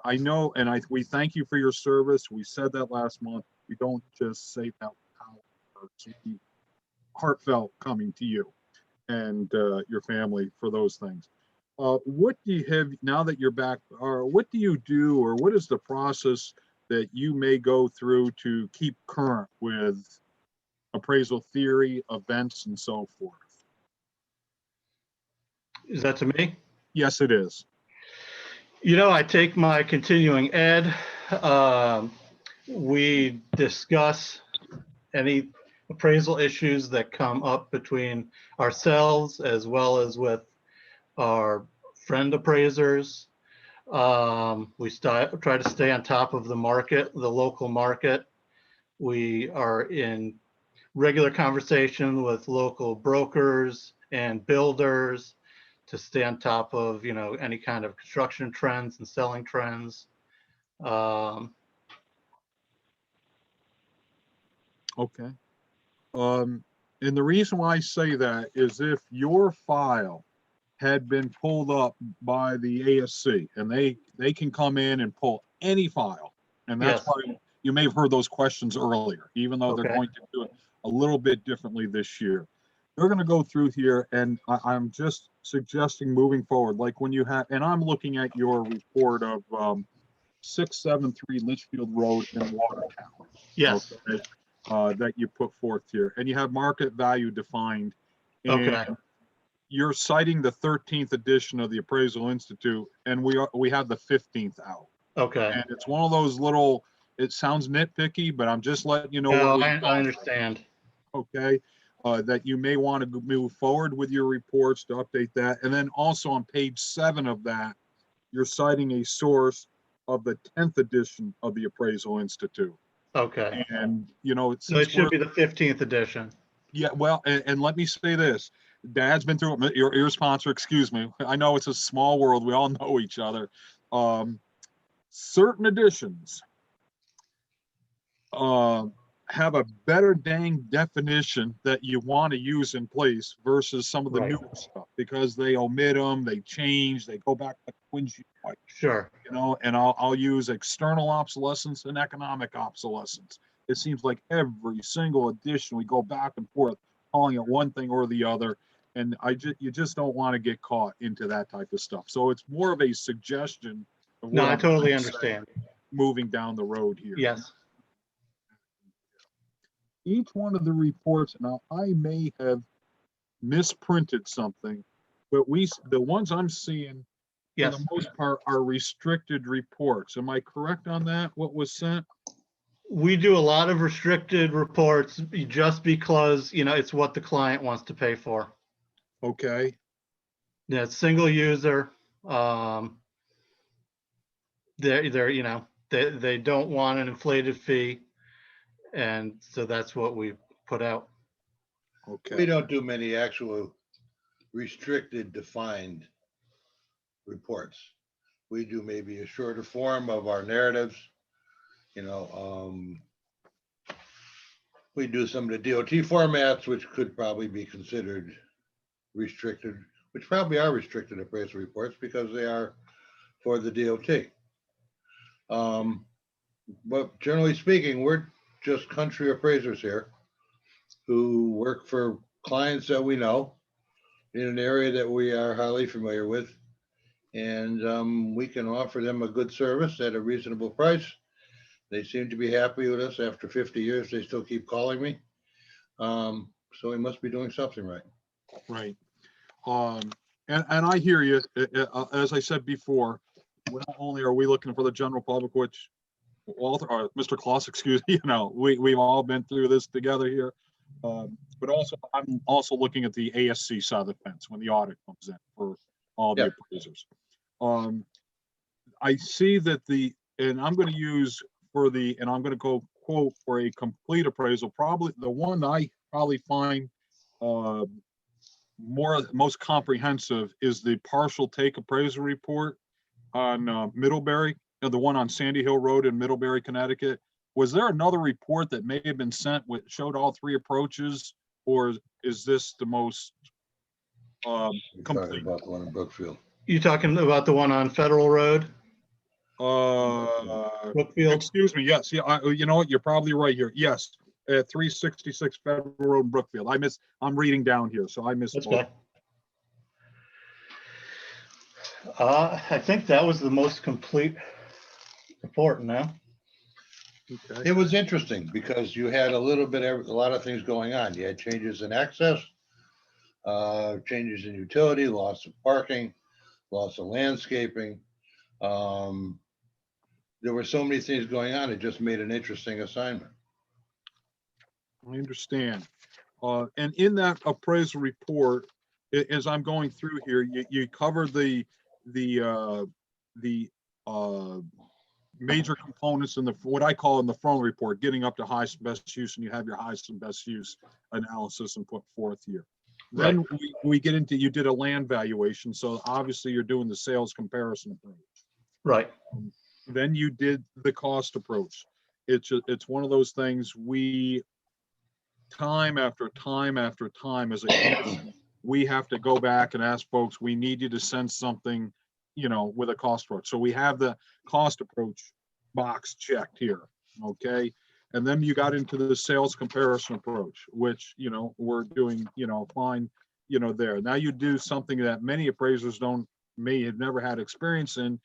I know, and we thank you for your service. We said that last month. We don't just say that without heartfelt coming to you and your family for those things. What do you have now that you're back, or what do you do, or what is the process that you may go through to keep current with appraisal theory, events, and so forth? Is that to me? Yes, it is. I take my continuing ed. We discuss any appraisal issues that come up between ourselves as well as with our friend appraisers. We try to stay on top of the market, the local market. We are in regular conversation with local brokers and builders to stay on top of, any kind of construction trends and selling trends. Okay. And the reason why I say that is if your file had been pulled up by the ASC, and they can come in and pull any file, and that's Yes. why you may have heard those questions earlier, even though they're Okay. going to do it a little bit differently this year. They're going to go through here, and I'm just suggesting moving forward, like when you have, and I'm looking at your report of 673 Litchfield Road in Watertown. Yes. Okay, that you put forth here, and you have market value defined. And Okay. you're citing the 13th edition of the Appraisal Institute, and we have the 15th out. Okay. And it's one of those little, it sounds nitpicky, but I'm just letting you know. No, what I understand. Okay, that you may want to move forward with your reports to update that. And then also on page 7 of that, you're citing a source of the 10th edition of the Appraisal Institute. Okay. And, So it should be the 15th edition. yeah, well, and let me say this. Dad's been through it. Your sponsor, excuse me. I know it's a small world. We all know each other. Certain editions have a better dang definition that you want to use in place versus some of the Right. newer stuff, because they omit them, they change, they go back to Quincy, Sure. and I'll use external obsolescence and economic obsolescence. It seems like every single edition we go back and forth calling it one thing or the other, and you just don't want to get caught into that type of stuff. So it's more of a suggestion of No, what I I'm totally saying understand. moving down the road here. Yes. Each one of the reports, now I may have misprinted something, but the ones I'm seeing for Yes. the most part are restricted reports. Am I correct on that? What was sent? We do a lot of restricted reports just because, it's what the client wants to pay for. Okay. Yeah, it's single user. They're, they don't want an inflated fee. And so that's what we put out. We Okay, don't do many actual restricted defined reports. We do maybe a shorter form of our narratives. You know, we do some of the DOT formats, which could probably be considered restricted, which probably are restricted appraisal reports because they are for the DOT. But generally speaking, we're just country appraisers here who work for clients that we know in an area that we are highly familiar with. And we can offer them a good service at a reasonable price. They seem to be happy with us. After 50 years, they still keep calling me. So we must be doing something right. right. And I hear you. As I said before, not only are we looking for the general public, which Mr. Kloss, excuse me, we've all been through this together here. But also, I'm also looking at the ASC side of the fence when the audit comes in for all the Yep. appraisers. I see that and I'm going to use and I'm going to go quote for a complete appraisal, probably the one I probably find most comprehensive is the partial take appraisal report on Middlebury, the one on Sandy Hill Road in Middlebury, Connecticut. Was there another report that may have been sent which showed all three approaches, or is this the most We're talking complete? about the one in Brookfield. You talking about the one on Federal Road, Uh, Brookfield? excuse me. Yes. Yeah. You know what? You're probably right here. Yes. 366 Federal Road in Brookfield. I'm reading down here, so I missed. That's okay. I think that was the most complete report now. Okay. It was interesting because you had a lot of things going on. You had changes in access, changes in utility, loss of parking, loss of landscaping. There were so many things going on. It just made an interesting assignment. I understand. And in that appraisal report, as I'm going through here, you cover the major components in what I call in the front report, getting up to highest and best use, and you have your highest and best use analysis and put forth here. Then Right. we get into, you did a land valuation, so obviously you're doing the sales comparison approach. Right. Then you did the cost approach. It's one of those things time after time after time as a commission, we have to go back and ask folks, we need you to send something, with a cost approach. So we have the cost approach box checked here, okay? And then you got into the sales comparison approach, which, we're doing, fine, there. Now you do something that many appraisers may have never had experience in,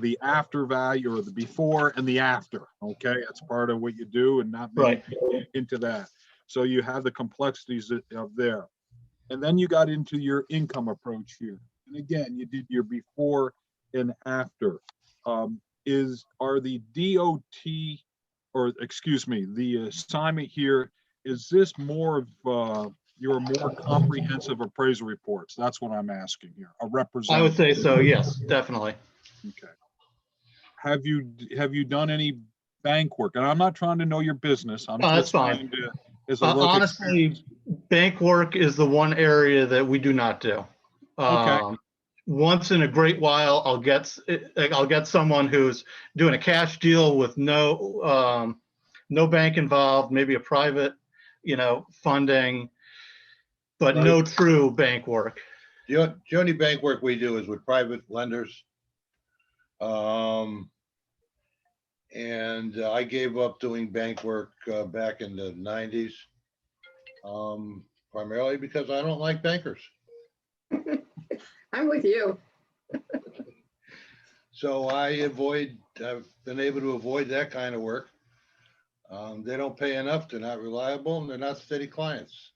the after value, or the before and the after, okay? That's part of what you do, and not many Right. people get into that. So you have the complexities of there. And then you got into your income approach here. And again, you did your before and after. Are the DOT, or excuse me, the assignment here, is this more of your more comprehensive appraisal reports? That's what I'm asking here. A I representative. would say so. Yes, definitely. Okay. Have you done any bank work? And I'm not trying to know your business. I'm That's just fine. trying to, as a look Honestly, bank work is the one area that we do not do. Okay. Once in a great while, I'll get someone who's doing a cash deal with no bank involved, maybe a private, funding, but no true bank work. The only bank work we do is with private lenders. And I gave up doing bank work back in the 90s, primarily because I don't like bankers. I'm with you. So I've been able to avoid that kind of work. They don't pay enough, they're not reliable, and they're not steady clients.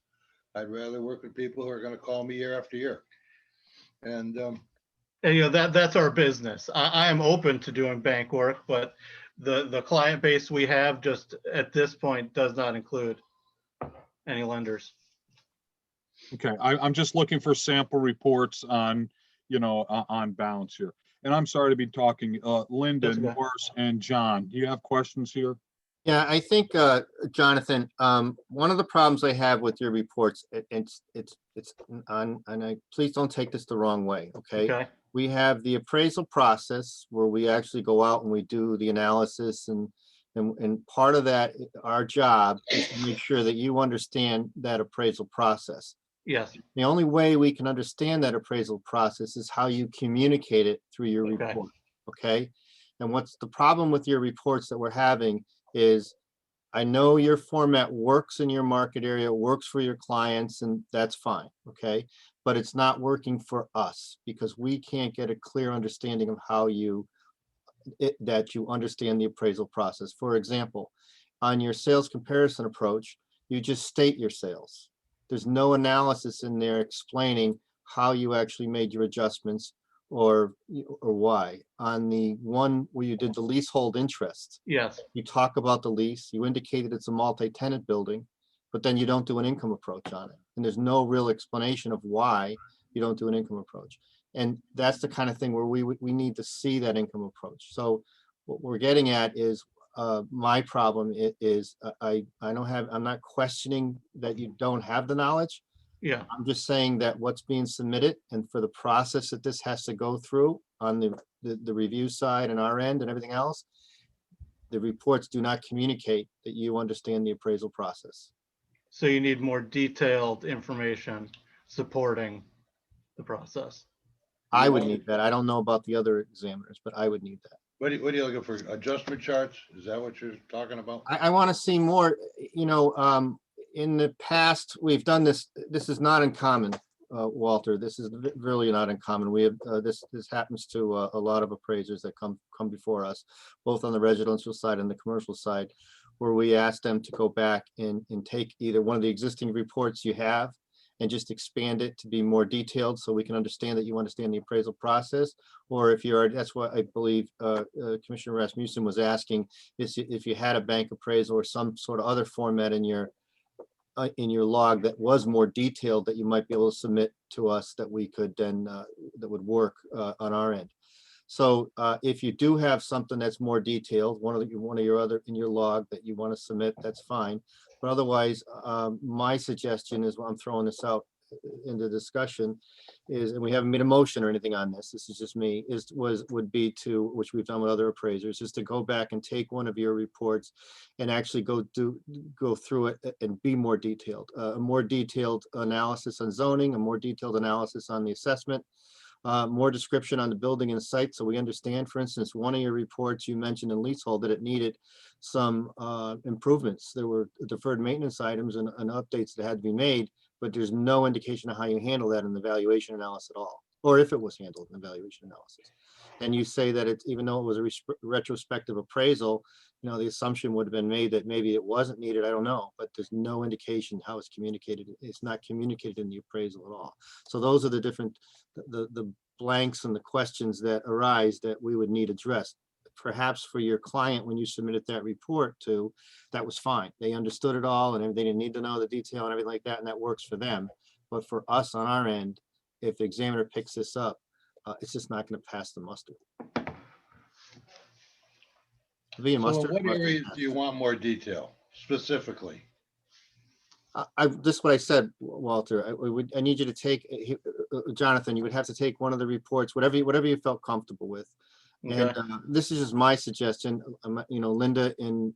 I'd rather work with people who are going to call me year after year. And that's our business. I am open to doing bank work, but the client base we have just at this point does not include any lenders. Okay, I'm just looking for sample reports on, on balance here. And I'm sorry to be talking, Linda, That's okay. Norris, and John. Do you have questions here? Yeah, I think, Jonathan, one of the problems I have with your reports, it's on, and please don't take this the wrong way, okay? Okay, We have the appraisal process where we actually go out and we do the analysis and part of that, our job is to make sure that you understand that appraisal process. yes, The only way we can understand that appraisal process is how you communicate it through your Okay. report, okay? And what's the problem with your reports that we're having is, I know your format works in your market area, works for your clients, and that's fine, okay? But it's not working for us because we can't get a clear understanding of how that you understand the appraisal process. For example, on your sales comparison approach, you just state your sales. There's no analysis in there explaining how you actually made your adjustments or why. On the one where you did the leasehold interest, yes, you talk about the lease, you indicated it's a multi-tenant building, but then you don't do an income approach on it. And there's no real explanation of why you don't do an income approach. And that's the kind of thing where we need to see that income approach. So what we're getting at is, my problem is I don't have, I'm not questioning that you don't have the knowledge. yeah, I'm just saying that what's being submitted and for the process that this has to go through on the review side and our end and everything else, the reports do not communicate that you understand the appraisal process. so you need more detailed information supporting the process. I would need that. I don't know about the other examiners, but I would need that. What are you looking for? Adjustment charts? Is that what you're talking about? I want to see more, in the past, we've done this. This is not uncommon, Walter. This is really not uncommon. We have, this happens to a lot of appraisers that come before us, both on the residential side and the commercial side, where we ask them to go back and take either one of the existing reports you have and just expand it to be more detailed so we can understand that you understand the appraisal process. Or if you're, that's what I believe Commissioner Rasmussen was asking, is if you had a bank appraisal or some sort of other format in your log that was more detailed that you might be able to submit to us that we could then, that would work on our end. So if you do have something that's more detailed, one of your other in your log that you want to submit, that's fine. But otherwise, my suggestion is, I'm throwing this out into discussion, is, and we haven't made a motion or anything on this, this is just me, would be to, which we've done with other appraisers, is to go back and take one of your reports and actually go through it and be more detailed. A more detailed analysis on zoning, a more detailed analysis on the assessment, more description on the building and site, so we understand. For instance, one of your reports you mentioned in leasehold that it needed some improvements. There were deferred maintenance items and updates that had to be made, but there's no indication of how you handle that in the valuation analysis at all, or if it was handled in the valuation analysis. And you say that it's, even though it was a retrospective appraisal, the assumption would have been made that maybe it wasn't needed. I don't know, but there's no indication how it's communicated. It's not communicated in the appraisal at all. So those are the different, the blanks and the questions that arise that we would need addressed. Perhaps for your client, when you submitted that report to, that was fine. They understood it all and they didn't need to know the detail and everything like that, and that works for them. But for us on our end, if the examiner picks this up, it's just not going to pass the muster. So in what areas do you want more detail specifically? This is what I said, Walter. I need you to take, Jonathan, you would have to take one of the reports, whatever you felt comfortable with. Okay. And this is just my suggestion. Linda and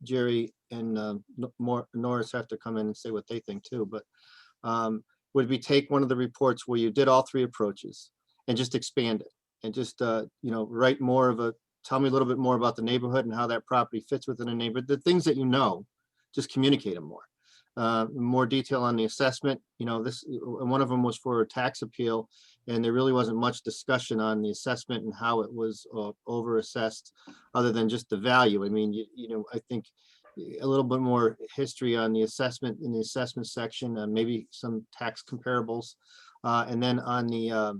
Jerry and Norris have to come in and say what they think too. But would we take one of the reports where you did all three approaches and just expand it and just write more of a, tell me a little bit more about the neighborhood and how that property fits within a neighborhood. The things that just communicate them more. More detail on the assessment. One of them was for a tax appeal, and there really wasn't much discussion on the assessment and how it was over-assessed, other than just the value. I mean, I think a little bit more history on the assessment in the assessment section, maybe some tax comparables, and then on the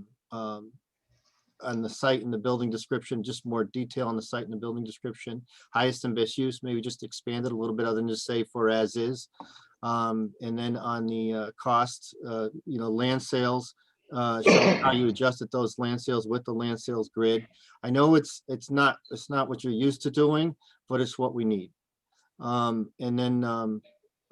site and the building description, just more detail on the site and the building description. Highest and best use, maybe just expand it a little bit other than just say for as is. And then on the cost, land sales, showing how you adjusted those land sales with the land sales grid. I know it's not what you're used to doing, but it's what we need. And then,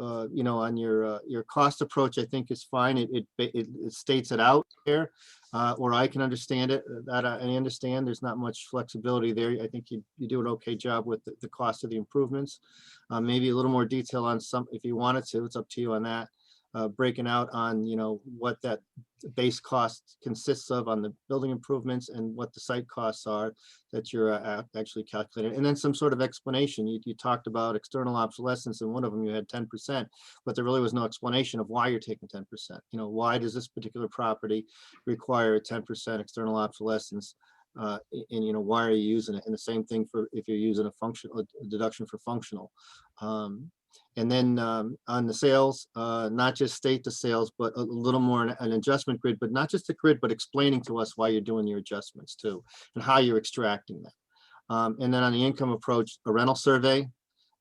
you know, on your cost approach, I think is fine. It states it out there, or I can understand it, that I understand there's not much flexibility there. I think you do an okay job with the cost of the improvements. Maybe a little more detail on some, if you wanted to, it's up to you on that. Breaking out on, you know, what that base cost consists of on the building improvements and what the site costs are that you're actually calculating. And then some sort of explanation. You talked about external obsolescence, and one of them you had 10%, but there really was no explanation of why you're taking 10%. You know, why does this particular property require a 10% external obsolescence? And you know, why are you using it? And the same thing for if you're using a deduction for functional. And then on the sales, not just state the sales, but a little more an adjustment grid, but not just the grid, but explaining to us why you're doing your adjustments too, and how you're extracting them. And then on the income approach, a rental survey,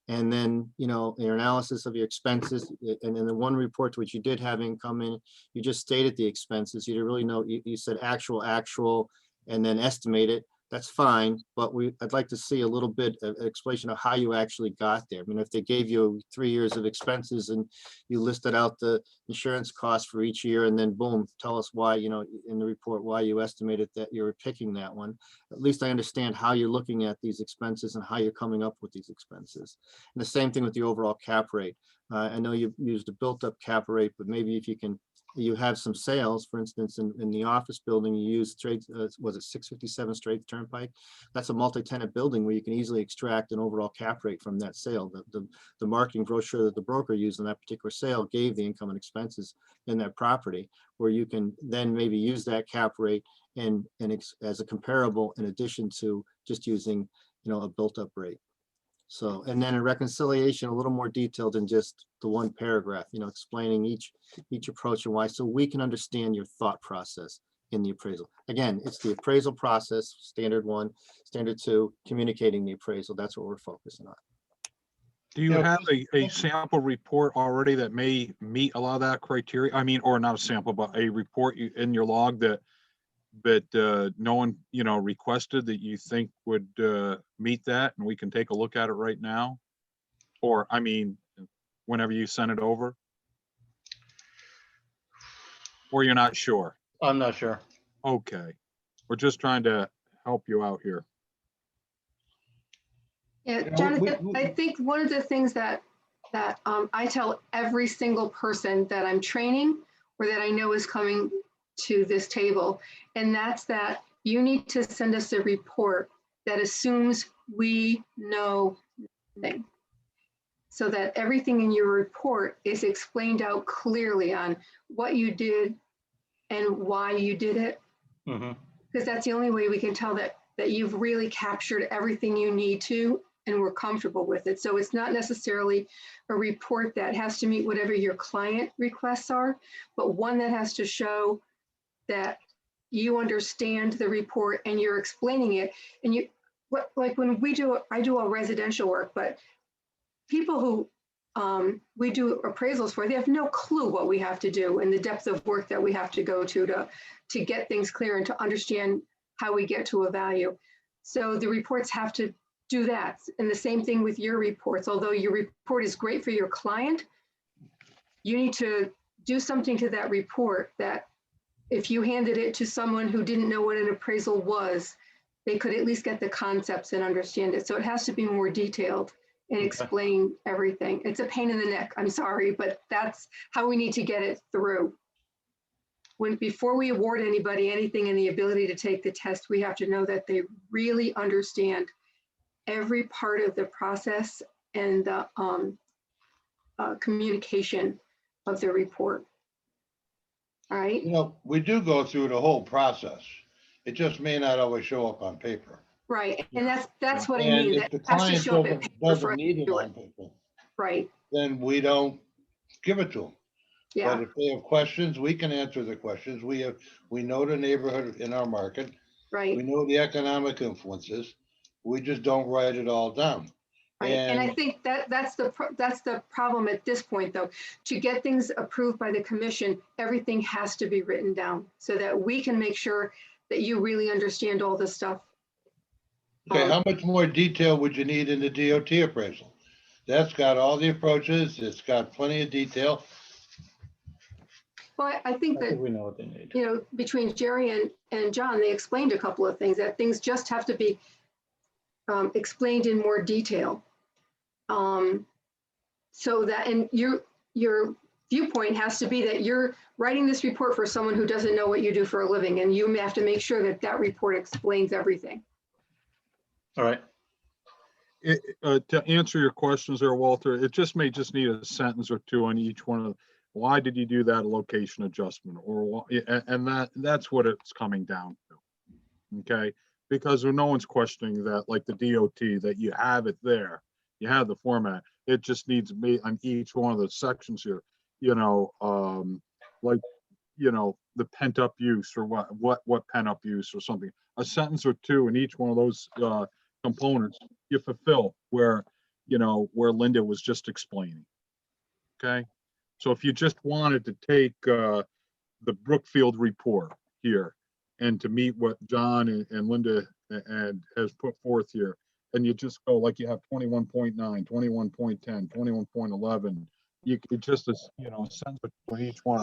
and then, you know, your analysis of your expenses. And in the one report which you did have income in, you just stated the expenses. You didn't really know, you said actual, and then estimate it. That's fine, but I'd like to see a little bit of explanation of how you actually got there. I mean, if they gave you 3 years of expenses and you listed out the insurance costs for each year, and then boom, tell us why, you know, in the report, why you estimated that you were picking that one. At least I understand how you're looking at these expenses and how you're coming up with these expenses. And the same thing with the overall cap rate. I know you've used a built-up cap rate, but maybe if you have some sales, for instance, in the office building, you use straight, was it 657 Straight Turnpike? That's a multi-tenant building where you can easily extract an overall cap rate from that sale. The marketing brochure that the broker used in that particular sale gave the income and expenses in that property, where you can then maybe use that cap rate and as a comparable in addition to just using, you know, a built-up rate. So, and then a reconciliation, a little more detailed than just the one paragraph, you know, explaining each approach and why, so we can understand your thought process in the appraisal. Again, it's the appraisal process, standard 1, standard 2, communicating the appraisal. That's what we're focusing on. Do you have a sample report already that may meet a lot of that criteria? I mean, or not a sample, but a report in your log that no one, you know, requested that you think would meet that, and we can take a look at it right now? Or, I mean, whenever you send it over? Or you're not sure? I'm not sure. Okay. We're just trying to help you out here. Yeah, Jonathan, I think one of the things that I tell every single person that I'm training or that I know is coming to this table, and that's that you need to send us a report that assumes we know nothing, so that everything in your report is explained out clearly on what you did and why you did it. Because that's the only way we can tell that you've really captured everything you need to and we're comfortable with it. So it's not necessarily a report that has to meet whatever your client requests are, but one that has to show that you understand the report and you're explaining it. And like when I do all residential work, but people who we do appraisals for, they have no clue what we have to do and the depth of work that we have to go to get things clear and to understand how we get to a value. So the reports have to do that. And the same thing with your reports. Although your report is great for your client, you need to do something to that report that if you handed it to someone who didn't know what an appraisal was, they could at least get the concepts and understand it. So it has to be more detailed and explain everything. It's a pain in the neck, I'm sorry, but that's how we need to get it through. Before we award anybody anything and the ability to take the test, we have to know that they really understand every part of the process and the communication of the report. All right. You know, we do go through the whole process. It just may not always show up on paper. Right, and that's what I And mean. if the That has to client show up in paper for doesn't us need to it do on it. paper, Right. then we don't give it to them. Yeah. But if they have questions, we can answer the questions. We know the neighborhood in our market. Right. We know the economic influences. We just don't write it all down. Right, and I And- think that's the problem at this point, though. To get things approved by the commission, everything has to be written down so that we can make sure that you really understand all this stuff. Okay, how much more detail would you need in the DOT appraisal? That's got all the approaches, it's got plenty of detail. Well, I think I that, think we know what they need. you know, between Jerry and John, they explained a couple of things, that things just have to be explained in more detail. So that, and your viewpoint has to be that you're writing this report for someone who doesn't know what you do for a living, and you have to make sure that that report explains everything. All right. To answer your questions there, Walter, it just may just need a sentence or two on each one of, why did you do that location adjustment? Or, and that's what it's coming down to. Okay, because no one's questioning that, like the DOT, that you have it there, you have the format. It just needs to be on each one of the sections here, you know, like, you know, the pent up use or what pent up use or something, a sentence or two in each one of those components you fulfill where, you know, where Linda was just explaining. Okay, so if you just wanted to take the Brookfield report here and to meet what John and Linda and has put forth here, and you just go like you have 21.9, 21.10, 21.11, you could just, you know, send it for each one.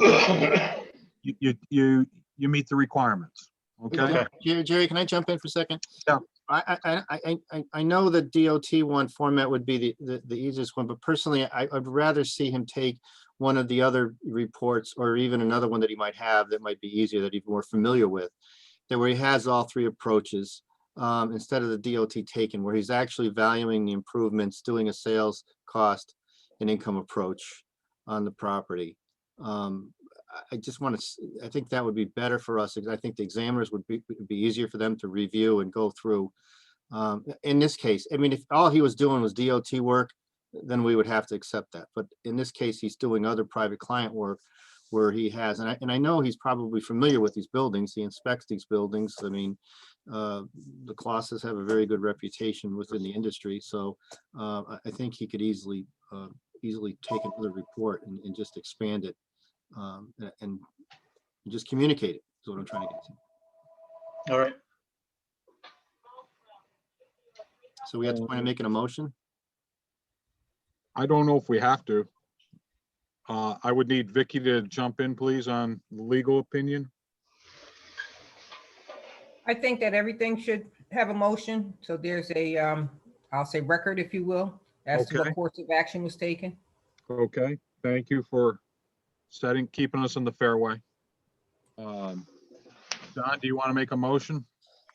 You meet the requirements. Okay. Jerry, can I jump in for a second? Yeah. I know the DOT one format would be the easiest one, but personally, I'd rather see him take one of the other reports or even another one that he might have that might be easier, that he's more familiar with, that where he has all three approaches instead of the DOT taken, where he's actually valuing the improvements, doing a sales cost and income approach on the property. I just want to, I think that would be better for us. I think the examiners would be easier for them to review and go through. In this case, I mean, if all he was doing was DOT work, then we would have to accept that. But in this case, he's doing other private client work where he has, and I know he's probably familiar with these buildings. He inspects these buildings. I mean, the Colossus have a very good reputation within the industry. So I think he could easily take another report and just expand it. And just communicate it is what I'm trying to get to. All right. So we have to point of making a motion. I don't know if we have to. I would need Vicky to jump in, please, on the legal opinion. I think that everything should have a motion. So there's a, I'll say record, if you will, as to Okay. what course of action was taken. Okay, thank you for keeping us in the fairway. Don, do you want to make a motion?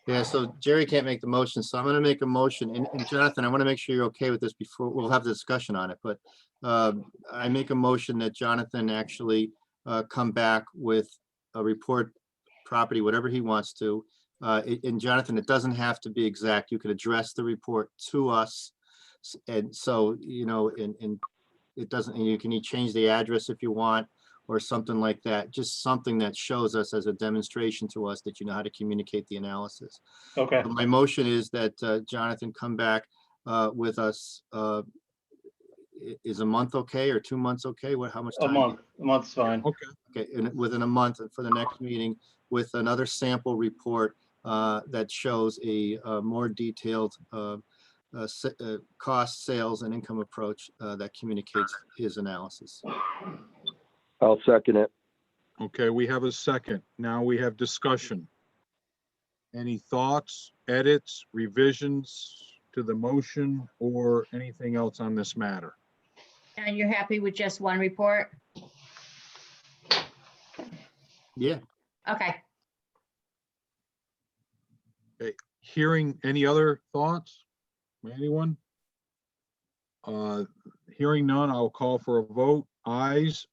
Yeah, so Jerry can't make the motion, so I'm going to make a motion. And Jonathan, I want to make sure you're okay with this before we'll have the discussion on it. But I make a motion that Jonathan actually come back with a report, property, whatever he wants to. And Jonathan, it doesn't have to be exact. You could address the report to us. And so, you know, and it doesn't, and you can change the address if you want, or something like that. Just something that shows us as a demonstration to us that you know how to communicate the analysis. Okay. So my motion is that Jonathan come back with us. Is a month okay, or 2 months okay? How much A time? month. A month's fine. Okay, and within a month for the next meeting with another sample report that shows a more detailed cost, sales, and income approach that communicates his analysis. I'll second it. Okay, we have a second. Now we have discussion. Any thoughts, edits, revisions to the motion, or anything else on this matter? And you're happy with just one report? Yeah. Okay. Hearing any other thoughts? Anyone? Hearing none, I'll call for a vote. Ayes,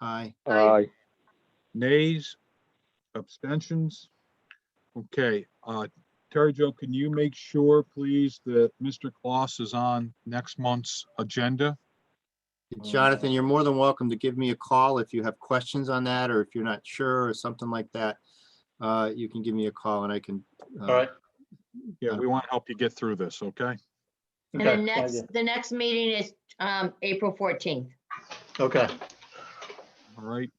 Aye. Aye. nays, abstentions? Okay, Terry Jo, can you make sure, please, that Mr. Kloss is on next month's agenda? Jonathan, you're more than welcome to give me a call if you have questions on that, or if you're not sure or something like that. You can give me a call and I can. All right. Yeah, we want to help you get through this, okay? And Okay, thank you. the next meeting is April 14th. Okay, All right.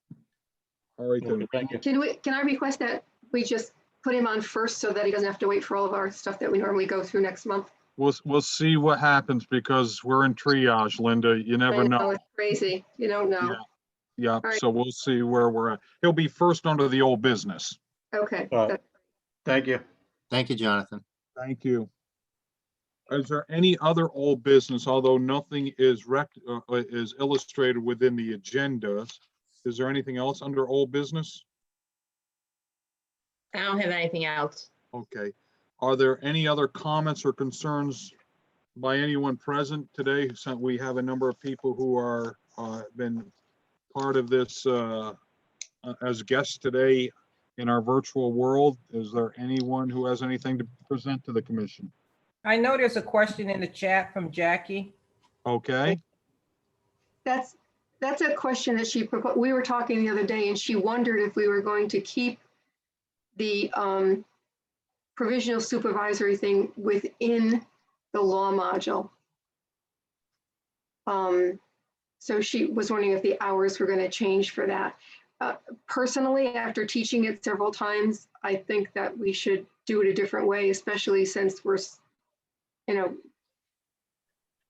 All right then. thank you. Can I request that we just put him on first so that he doesn't have to wait for all of our stuff that we normally go through next month? We'll see what happens because we're in triage, Linda. You never I know. It's crazy. You don't know. Yeah, right. so we'll see where we're at. He'll be first under the old business. Okay. All right. that- Thank you. Thank you, Jonathan. Thank you. Is there any other old business, although nothing is is illustrated within the agendas? Is there anything else under old business? I don't have anything else. Okay. Are there any other comments or concerns by anyone present today? Since we have a number of people who are been part of this as guests today in our virtual world. Is there anyone who has anything to present to the commission? I know there's a question in the chat from Jackie. Okay, That's a question that she proposed. We were talking the other day and she wondered if we were going to keep the provisional supervisory thing within the law module. So she was wondering if the hours were going to change for that. Personally, after teaching it several times, I think that we should do it a different way, especially since we're, you know,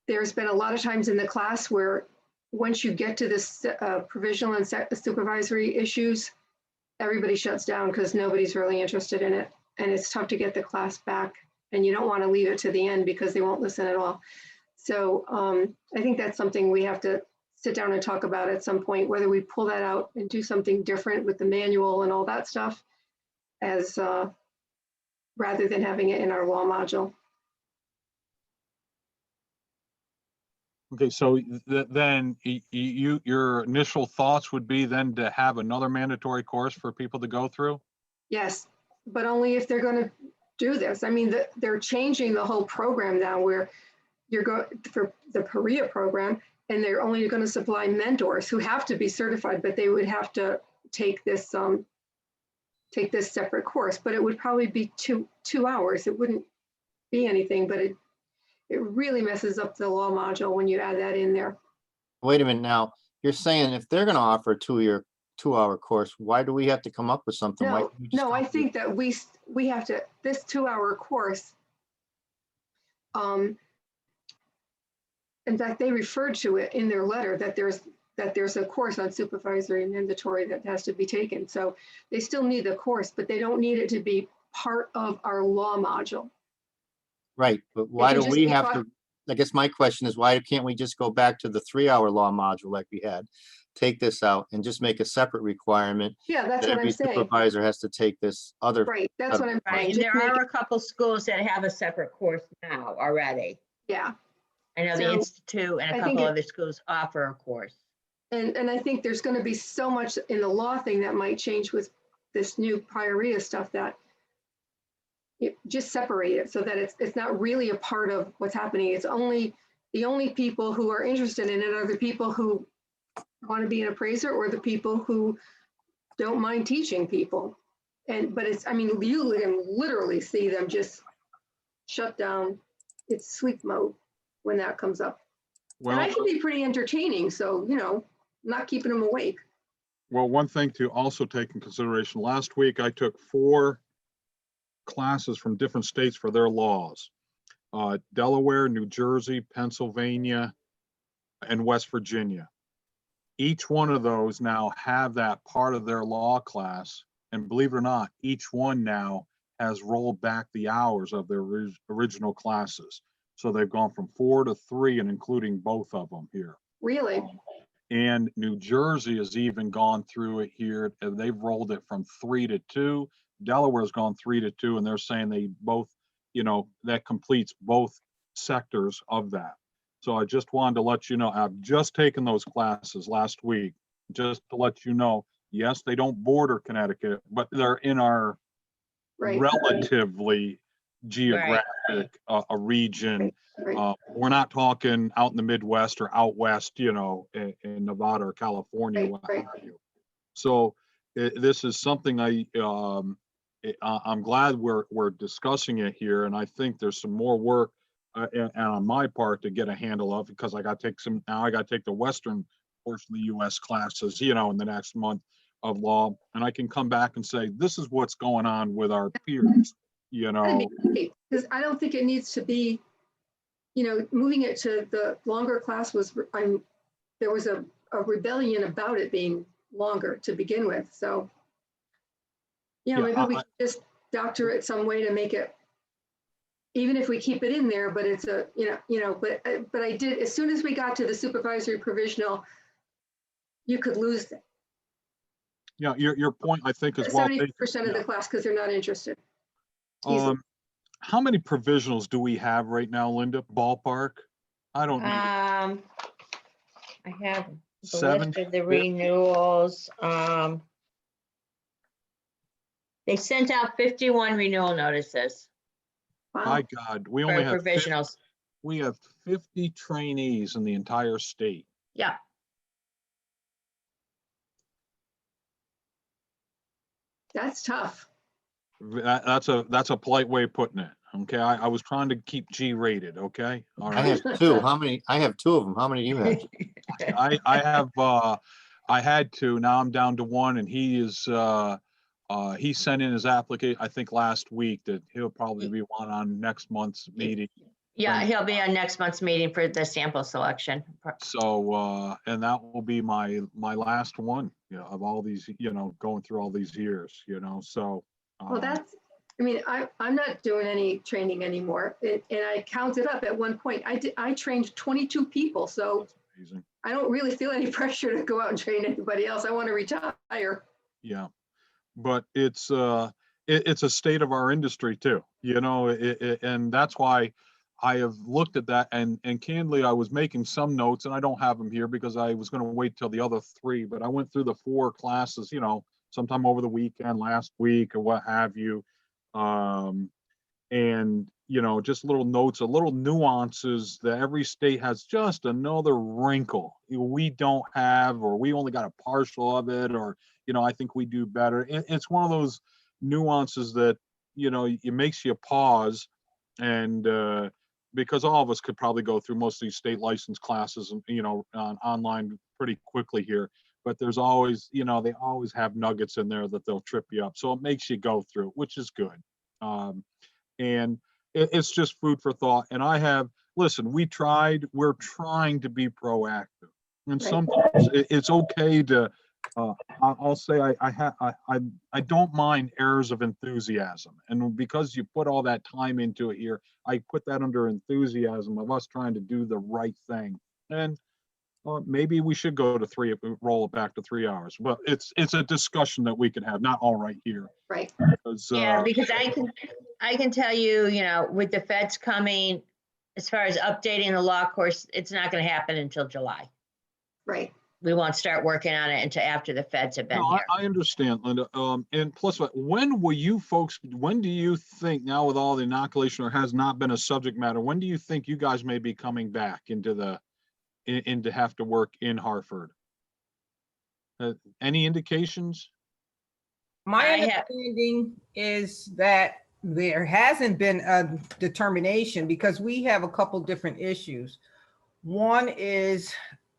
there's been a lot of times in the class where once you get to this provisional and supervisory issues, everybody shuts down because nobody's really interested in it. And it's tough to get the class back. And you don't want to leave it to the end because they won't listen at all. So I think that's something we have to sit down and talk about at some point, whether we pull that out and do something different with the manual and all that stuff as rather than having it in our law module. okay, so then your initial thoughts would be then to have another mandatory course for people to go through? Yes, but only if they're going to do this. I mean, they're changing the whole program now where you're going for the Perea program, and they're only going to supply mentors who have to be certified, but they would have to take this separate course. But it would probably be two hours. It wouldn't be anything, but it really messes up the law module when you add that in there. Wait a minute now. You're saying if they're going to offer a 2-hour course, why do we have to come up with something? Why No, can't we just no, I come up think that we have to, this 2-hour course, in fact, they referred to it in their letter that there's a course on supervisory and mandatory that has to be taken. So they still need the course, but they don't need it to be part of our law module. Right, but why can do just we keep have on- to, I guess my question is, why can't we just go back to the 3-hour law module like we had? Take this out and just make a separate requirement Yeah, that's that what every I'm saying. supervisor has to take this other. Right, that's what I'm Right, saying. and Just there make are it- a couple schools that have a separate course now already. Yeah, I know the So, Institute and I a think couple it- other schools offer a course. and I think there's going to be so much in the law thing that might change with this new Pioneer stuff that you just separate it so that it's not really a part of what's happening. It's only the only people who are interested in it are the people who want to be an appraiser or the people who don't mind teaching people. But it's, I mean, you can literally see them just shut down. It's sleep mode when that comes up. And I Well, can be pretty entertaining, so, you know, not keeping them awake. well, one thing to also take in consideration, last week I took 4 classes from different states for their laws. Delaware, New Jersey, Pennsylvania, and West Virginia. Each one of those now have that part of their law class. And believe it or not, each one now has rolled back the hours of their original classes. So they've gone from 4 to 3 and including both of them here. Really? And New Jersey has even gone through it here, and they've rolled it from 3 to 2. Delaware's gone 3 to 2, and they're saying they both, you know, that completes both sectors of that. So I just wanted to let you know, I've just taken those classes last week, just to let you know, yes, they don't border Connecticut, but they're in our Right. relatively geographic a region. Right. We're not talking out in the Midwest or out west, you know, in Nevada or California. Right, what right. have you. So this is something I'm glad we're discussing it here, and I think there's some more work and on my part to get a handle of, because I got to take now I got to take the Western portion of the US classes, in the next month of law. And I can come back and say, this is what's going on with our peers, Because I don't think it needs to be, moving it to the longer class there was a rebellion about it being longer to begin with. So, maybe we can just doctor it some way to make it, even if we keep it in there, but it's but I did, as soon as we got to the supervisory provisional, you could lose it. Yeah, your point, I think, is well taken. 70% of the class, because they're not interested. Easily. How many provisionals do we have right now, Linda? Ballpark? I don't know. I have the 7, list of the renewals. They sent out 51 renewal notices My God, we for only have provisionals. we have 50 trainees in the entire state. Yeah, That's tough. That's a polite way of putting it. Okay, I was trying to keep G rated. Okay, all I right. have two. How many? I have two of them. How many do you have? I have I had to. Now I'm down to one, and he sent in his application, I think last week, that he'll probably be one on next month's meeting. yeah, he'll be on next month's meeting for the sample selection. So and that will be my last one, of all these, going through all these years, so. Well, I'm not doing any training anymore. And I counted up at one point. I trained 22 people. So Amazing. I don't really feel any pressure to go out and train anybody else. I want to retire. Yeah, but it's a state of our industry too, and that's why I have looked at that, and candidly, I was making some notes, and I don't have them here because I was going to wait till the other 3, but I went through the 4 classes, sometime over the weekend, last week, or what have you. And, just little notes, little nuances that every state has just another wrinkle we don't have, or we only got a partial of it, or, I think we do better. It's one of those nuances that, it makes you pause, and because all of us could probably go through most of these state license classes, online pretty quickly here. But there's always, they always have nuggets in there that they'll trip you up. So it makes you go through, which is good. And it's just food for thought. And listen, we're trying to be proactive. And sometimes it's okay to, I'll say I don't mind errors of enthusiasm. And because you put all that time into it here, I put that under enthusiasm of us trying to do the right thing. And maybe we should go to 3, roll it back to 3 hours. But it's a discussion that we can have, not all right here. Right. Because, Because I can tell you, with the feds coming, as far as updating the law course, it's not going to happen until July. Right. We won't start working on it until after the feds have been here. I understand, Linda. And plus, when do you think, now with all the inoculation, or has not been a subject matter, when do you think you guys may be coming back into have to work in Hartford? Any indications? My I have- understanding is that there hasn't been a determination because we have a couple different issues. One is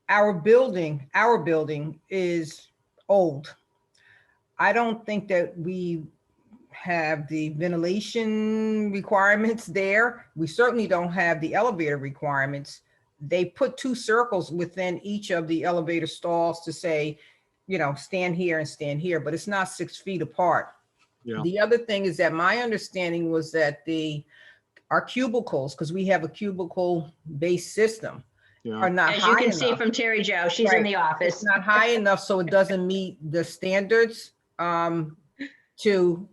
our building is old. I don't think that we have the ventilation requirements there. We certainly don't have the elevator requirements. They put 2 circles within each of the elevator stalls to say, stand here and stand here, but it's not 6 feet apart. Yeah. The other thing is that my understanding was that our cubicles, because we have a cubicle-based system, are not high enough. As you can see from Terry Jo, she's in the office. It's not high enough, so it doesn't meet the standards to,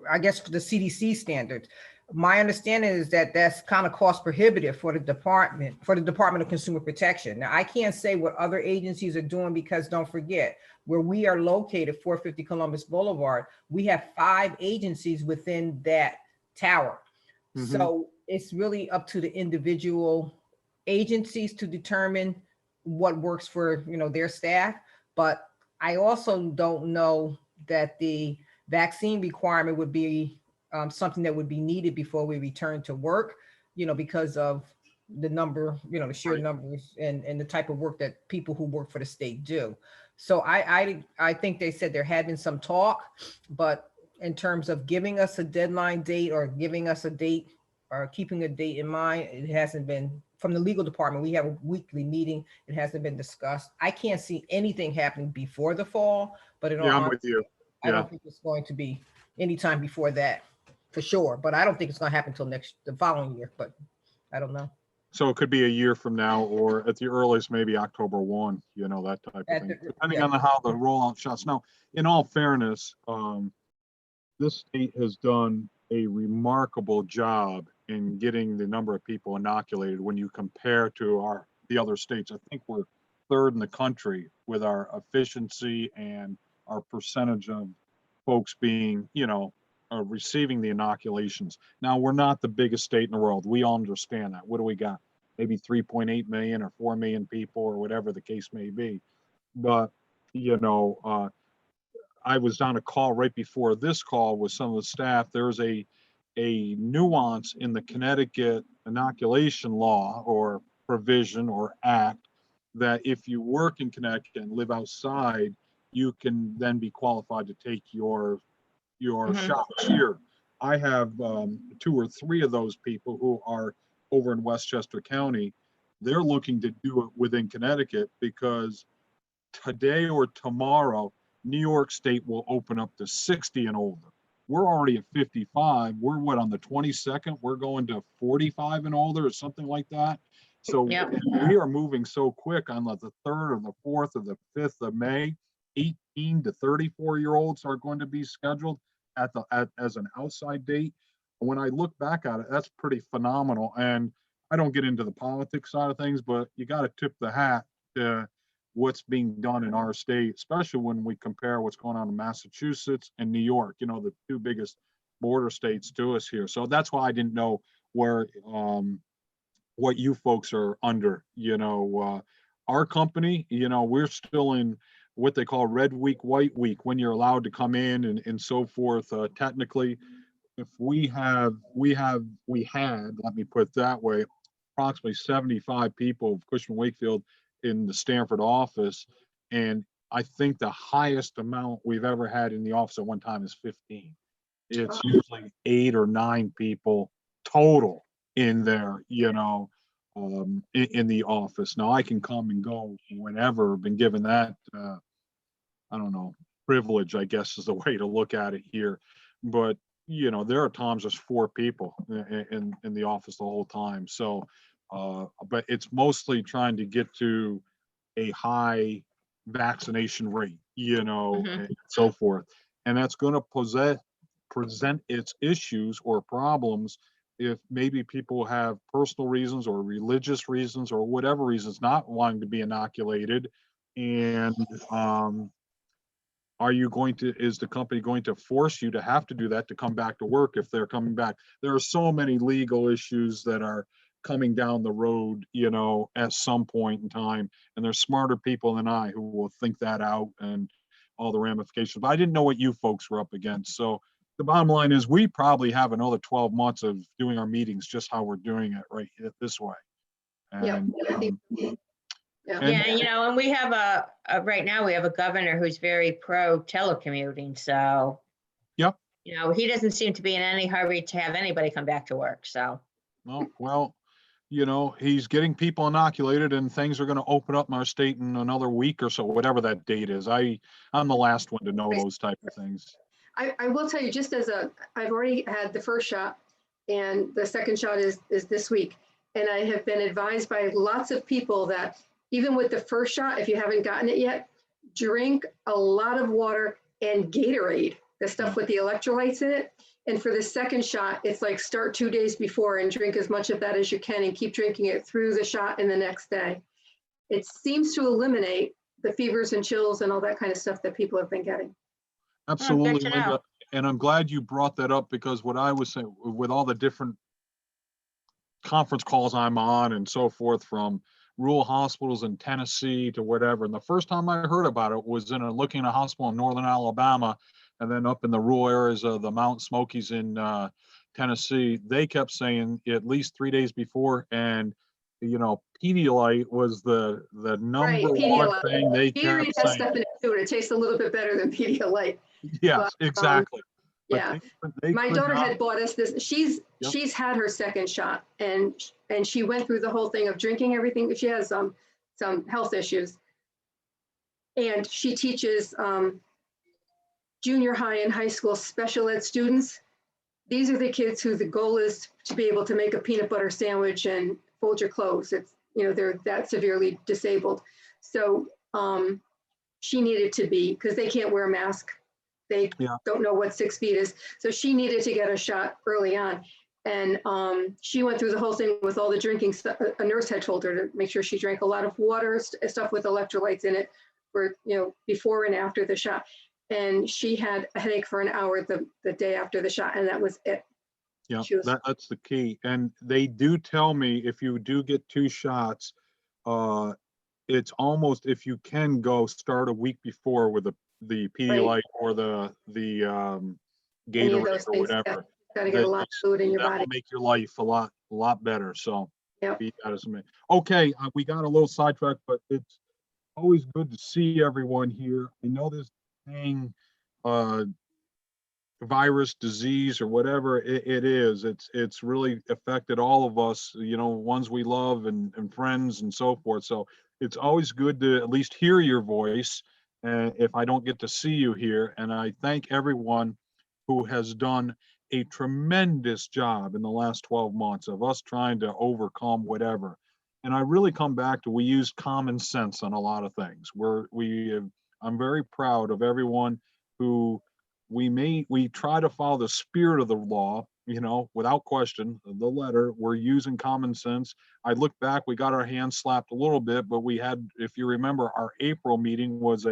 I guess, the CDC standards. My understanding is that that's kind of cost prohibitive for the Department of Consumer Protection. Now, I can't say what other agencies are doing because don't forget, where we are located, 450 Columbus Boulevard, we have 5 agencies within that tower. Mhm. So it's really up to the individual agencies to determine what works for, their staff. But I also don't know that the vaccine requirement would be something that would be needed before we return to work. because of the number, the sheer numbers and the type of work that people who work for the state do. So I think they said there had been some talk, but in terms of giving us a deadline date or giving us a date or keeping a date in mind, it hasn't been. From the legal department, we have a weekly meeting. It hasn't been discussed. I can't see anything happening before the fall, but in all Yeah, I'm honesty, with you. I don't think it's going to be anytime before that for sure. But I don't think it's going to happen until the following year, but I don't know. So it could be a year from now, or at the earliest, maybe October 1, that type of thing, depending on how the rollout shots. Now, in all fairness, this state has done a remarkable job in getting the number of people inoculated when you compare to the other states. I think we're third in the country with our efficiency and our percentage of folks being, receiving the inoculations. Now, we're not the biggest state in the world. We all understand that. What do we got? Maybe 3.8 million or 4 million people or whatever the case may be. But, I was on a call right before this call with some of the staff. There's a nuance in the Connecticut inoculation law or provision or act that if you work in Connecticut and live outside, you can then be qualified to take your shots here. I have 2 or 3 of those people who are over in Westchester County. They're looking to do it within Connecticut because today or tomorrow, New York State will open up to 60 and older. We're already at 55. We're on the 22nd? We're going to 45 and older or something like that. So we are moving so quick on the 3rd or the 4th or the 5th of May. 18 to 34-year-olds are going to be scheduled as an outside date. When I look back at it, that's pretty phenomenal. And I don't get into the politics side of things, but you got to tip the hat to what's being done in our state, especially when we compare what's going on in Massachusetts and New York, the 2 biggest border states to us here. So that's why I didn't know where, what you folks are under, our company, we're still in what they call red week, white week, when you're allowed to come in and so forth. Technically, if we had, let me put it that way, approximately 75 people of Cushman Wakefield in the Stanford office. And I think the highest amount we've ever had in the office at one time is 15. It's usually 8 or 9 people total in there, in the office. Now I can come and go whenever, been given that, I don't know, privilege, I guess is the way to look at it here. But, there are times there's 4 people in the office the whole time. So, but it's mostly trying to get to a high vaccination rate, and so forth. And that's going to present its issues or problems if maybe people have personal reasons or religious reasons or whatever reasons not wanting to be inoculated. And is the company going to force you to have to do that to come back to work if they're coming back? There are so many legal issues that are coming down the road, at some point in time. And there's smarter people than I who will think that out and all the ramifications. But I didn't know what you folks were up against. So the bottom line is we probably have another 12 months of doing our meetings just how we're doing it right this way. And, and we have right now we have a governor who's very pro telecommuting. So, yep. He doesn't seem to be in any hurry to have anybody come back to work. So, no, well, he's getting people inoculated and things are going to open up in our state in another week or so, whatever that date is. I'm the last one to know those type of things. I will tell you, just I've already had the first shot and the second shot is this week. And I have been advised by lots of people that even with the first shot, if you haven't gotten it yet, drink a lot of water and Gatorade, the stuff with the electrolytes in it. And for the second shot, it's like start 2 days before and drink as much of that as you can and keep drinking it through the shot and the next day. It seems to eliminate the fevers and chills and all that kind of stuff that people have been getting. Absolutely, Linda. And I'm glad you brought that up because what I was saying with all the different conference calls I'm on and so forth from rural hospitals in Tennessee to whatever. And the first time I heard about it was looking at a hospital in northern Alabama and then up in the rural areas of the Mountain Smokies in Tennessee, they kept saying at least 3 days before, and Pedialyte was the number one Pedialyte. thing they Gatorade kept has saying. stuff in it too, and it tastes a little bit better than Pedialyte. Yes, but, exactly. But Yeah, they my could daughter not- had bought us this. She's Yep. had her second shot, and she went through the whole thing of drinking everything. She has some health issues, and she teaches junior high and high school special ed students. These are the kids who the goal is to be able to make a peanut butter sandwich and fold your clothes. It's, they're that severely disabled. So she needed to be, because they can't wear a mask. They don't know what 6 feet is. So she needed to get a shot early on. And she went through the whole thing with all the drinking stuff. A nurse had told her to make sure she drank a lot of water, stuff with electrolytes in it for, before and after the shot. And she had a headache for an hour the day after the shot, and that was it. Yeah, She was- that's the key. And they do tell me if you do get 2 shots, it's almost, if you can go start a week before with the Pedialyte or the Any of Gatorade those or things, whatever. Gotta get a lot of fluid in your That body. will make your life a lot better. So Yep. beat that as a man. Okay, we got a little sidetracked, but it's always good to see everyone here. I know this thing, virus, disease, or whatever it is, it's really affected all of us, ones we love and friends and so forth. So it's always good to at least hear your voice, if I don't get to see you here. And I thank everyone who has done a tremendous job in the last 12 months of us trying to overcome whatever. And I really come back to, we use common sense on a lot of things. I'm very proud of everyone who we try to follow the spirit of the law, without question, the letter. We're using common sense. I look back, we got our hands slapped a little bit, but we had, if you remember, our April meeting was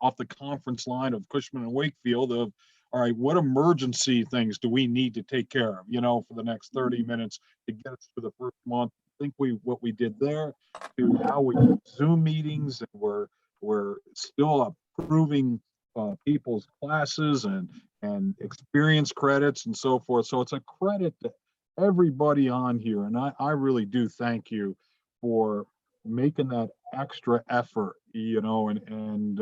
off the conference line of Cushman and Wakefield of, all right, what emergency things do we need to take care of, for the next 30 minutes to get us to the first month. I think what we did there to now we do Zoom meetings, and we're still approving people's classes and experience credits and so forth. So it's a credit to everybody on here. And I really do thank you for making that extra effort, and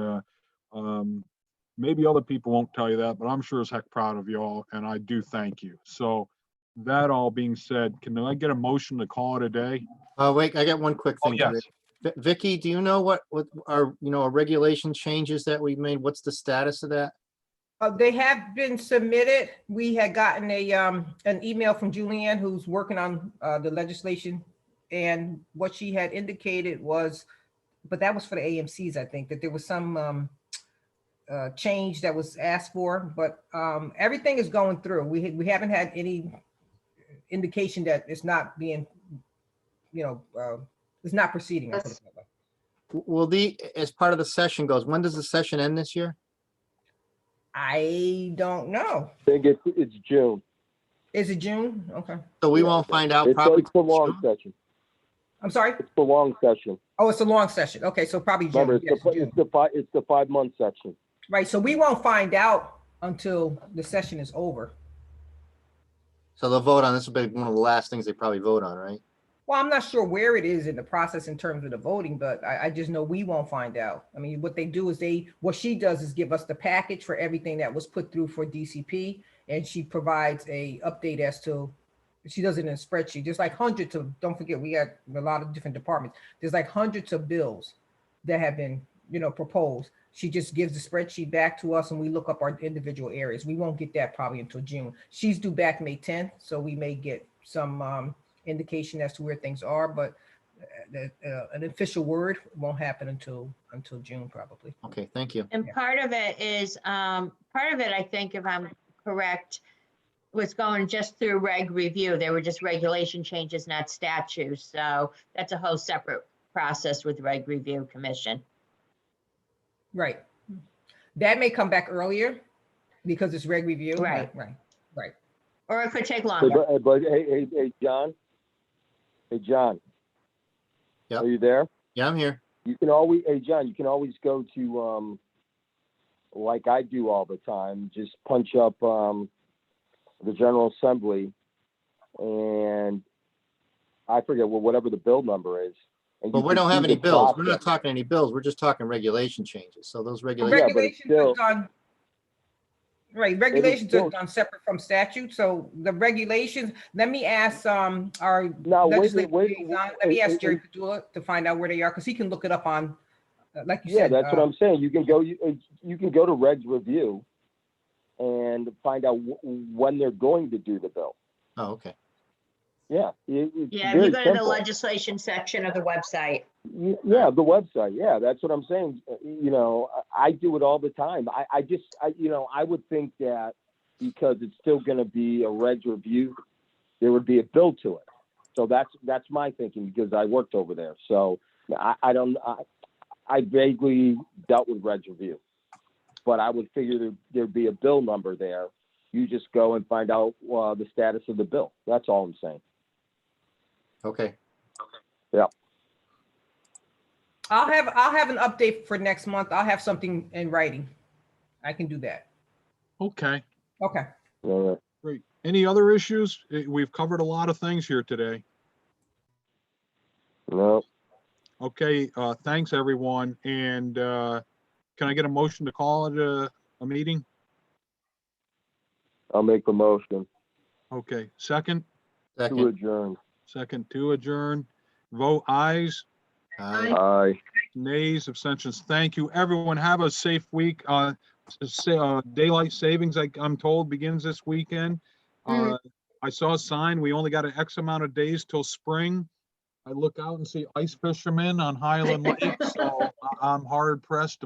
maybe other people won't tell you that, but I'm sure as heck proud of you all, and I do thank you. So that all being said, can I get a motion to call it a day? Wait, I got one quick Oh, thing. yes. Vicky, do you know what our, our regulation changes that we made? What's the status of that? They have been submitted. We had gotten an email from Julianne, who's working on the legislation. And what she had indicated was, but that was for the AMCs, I think, that there was some change that was asked for, but everything is going through. We haven't had any indication that it's not being, it's not proceeding. I'll put it that way. Well, as part of the session goes, when does the session end this year? I don't know. I think it's June. Is it June? Okay. So we won't find out It's probably. the long session. I'm sorry? It's the long session. Oh, it's a long session. Okay, so probably June. Remember, Yes, June. it's the 5-month section. Right, so we won't find out until the session is over. So they'll vote on this. Will be one of the last things they probably vote on, right? Well, I'm not sure where it is in the process in terms of the voting, but I just know we won't find out. I mean, what they do is what she does is give us the package for everything that was put through for DCP, and she provides a update as to, she does it in a spreadsheet. There's like hundreds of, don't forget, we got a lot of different departments. There's like hundreds of bills that have been, proposed. She just gives the spreadsheet back to us and we look up our individual areas. We won't get that probably until June. She's due back May 10th, so we may get some indication as to where things are, but an official word won't happen until June probably. Okay, thank you. And Yeah. part of it is, I think, if I'm correct, was going just through reg review. They were just regulation changes, not statutes. So that's a whole separate process with reg review commission. Right. That may come back earlier because it's reg review. Right. Right. Or it could take Hey, longer. but hey, John. Hey, John. Yep. Are you there? Yeah, I'm here. You can always, hey, John, you can always go to, like I do all the time, just punch up the General Assembly, and I forget whatever the bill number is. and But you we can don't have see any the bills. We're not process. talking any bills. We're just talking regulation changes. So those The regulations. Yeah, but it's regulations are still- done. Right, regulations are still- done separate from statute, so the regulations, let me ask, our Now, legislative wait, liaison, let me ask and- Jerry Padula to find out where they are, because he can look it up on, like you Yeah, said. that's what I'm saying. You can go to Regs Review and find out when they're going to do the bill. Oh, okay. Yeah. It's Yeah, if very you go to the simple. legislation section of the website. Yeah, the website. Yeah, that's what I'm saying. You know, I do it all the time. I would think that because it's still going to be a Regs Review, there would be a bill to it. So that's my thinking because I worked over there. So I vaguely dealt with Regs Review, but I would figure there'd be a bill number there. You just go and find out the status of the bill. That's all I'm saying. Okay. Yeah. I'll have an update for next month. I'll have something in writing. I can do that. Okay, Okay. All right. great. Any other issues? We've covered a lot of things here today. No, Okay, thanks, everyone. And can I get a motion to call it a meeting? I'll make the motion Okay, second, to Second. adjourn. second to adjourn. Vote ayes, Aye. Aye. nays, abstentions. Thank you, everyone. Have a safe week. Daylight savings, I'm told, begins this weekend. I saw a sign, we only got an X amount of days till spring. I look out and see ice fishermen on Highland Lake, so I'm hard pressed to